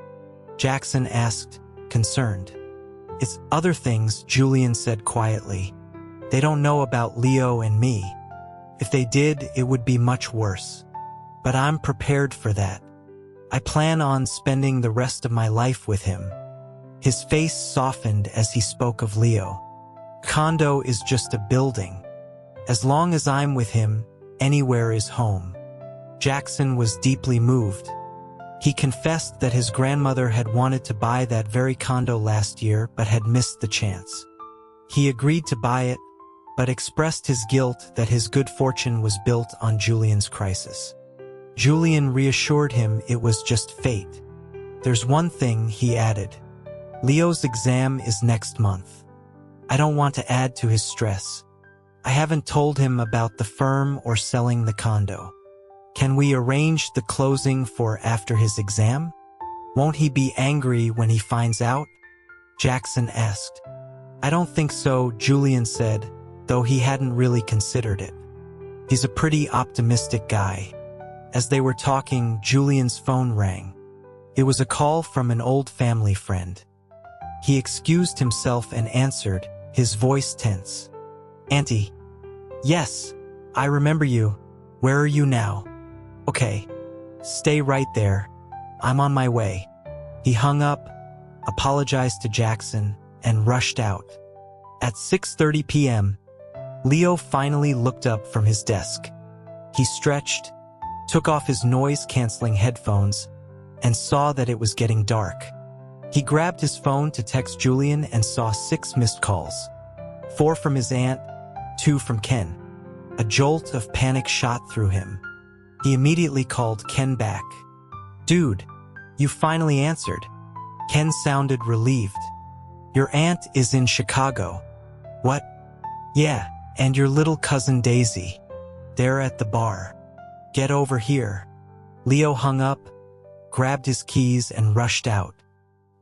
Jackson asked, concerned. It's other things, Julian said quietly. They don't know about Leo and me. If they did, it would be much worse. But I'm prepared for that. I plan on spending the rest of my life with him. His face softened as he spoke of Leo. Condo is just a building. As long as I'm with him, anywhere is home. Jackson was deeply moved. He confessed that his grandmother had wanted to buy that very condo last year but had missed the chance. He agreed to buy it, but expressed his guilt that his good fortune was built on Julian's crisis. Julian reassured him it was just fate. There's one thing, he added. Leo's exam is next month. I don't want to add to his stress. I haven't told him about the firm or selling the condo. Can we arrange the closing for after his exam? Won't he be angry when he finds out? Jackson asked. I don't think so, Julian said, though he hadn't really considered it. He's a pretty optimistic guy. As they were talking, Julian's phone rang. It was a call from an old family friend. He excused himself and answered, his voice tense. Auntie. Yes, I remember you. Where are you now? Okay, stay right there. I'm on my way. He hung up, apologized to Jackson, and rushed out. At 6:30 p.m., Leo finally looked up from his desk. He stretched, took off his noise-canceling headphones, and saw that it was getting dark. He grabbed his phone to text Julian and saw 6 missed calls. 4 from his aunt, 2 from Ken. A jolt of panic shot through him. He immediately called Ken back. Dude, you finally answered. Ken sounded relieved. Your aunt is in Chicago. What? Yeah, and your little cousin Daisy. They're at the bar. Get over here. Leo hung up, grabbed his keys, and rushed out.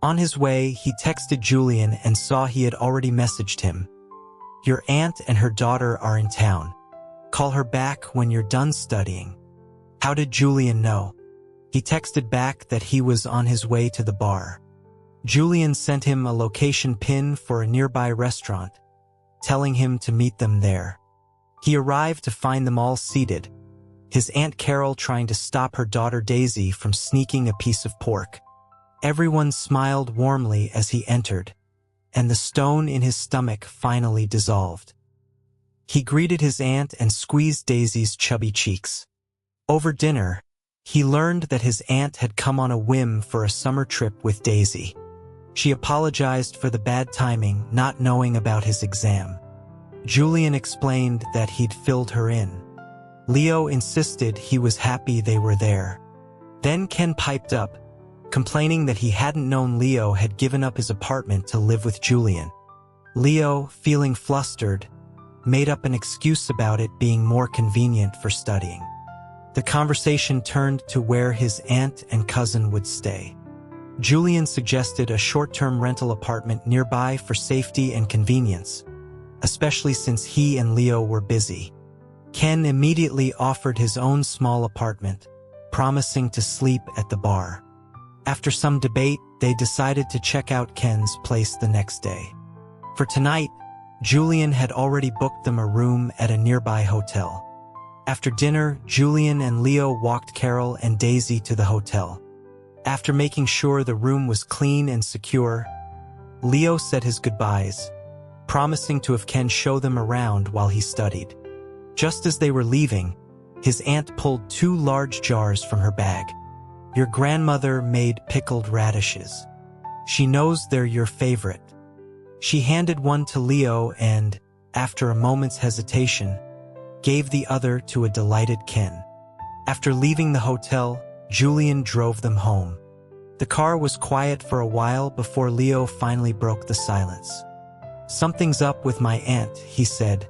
On his way, he texted Julian and saw he had already messaged him. Your aunt and her daughter are in town. Call her back when you're done studying. How did Julian know? He texted back that he was on his way to the bar. Julian sent him a location pin for a nearby restaurant, telling him to meet them there. He arrived to find them all seated, his Aunt Carol trying to stop her daughter Daisy from sneaking a piece of pork. Everyone smiled warmly as he entered, and the stone in his stomach finally dissolved. He greeted his aunt and squeezed Daisy's chubby cheeks. Over dinner, he learned that his aunt had come on a whim for a summer trip with Daisy. She apologized for the bad timing, not knowing about his exam. Julian explained that he'd filled her in. Leo insisted he was happy they were there. Then Ken piped up, complaining that he hadn't known Leo had given up his apartment to live with Julian. Leo, feeling flustered, made up an excuse about it being more convenient for studying. The conversation turned to where his aunt and cousin would stay. Julian suggested a short-term rental apartment nearby for safety and convenience, especially since he and Leo were busy. Ken immediately offered his own small apartment, promising to sleep at the bar. After some debate, they decided to check out Ken's place the next day. For tonight, Julian had already booked them a room at a nearby hotel. After dinner, Julian and Leo walked Carol and Daisy to the hotel. After making sure the room was clean and secure, Leo said his goodbyes, promising to have Ken show them around while he studied. Just as they were leaving, his aunt pulled 2 large jars from her bag. Your grandmother made pickled radishes. She knows they're your favorite. She handed one to Leo and, after a moment's hesitation, gave the other to a delighted Ken. After leaving the hotel, Julian drove them home. The car was quiet for a while before Leo finally broke the silence. Something's up with my aunt, he said,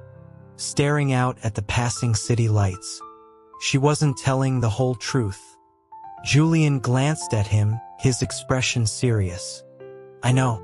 staring out at the passing city lights. She wasn't telling the whole truth. Julian glanced at him, his expression serious. I know.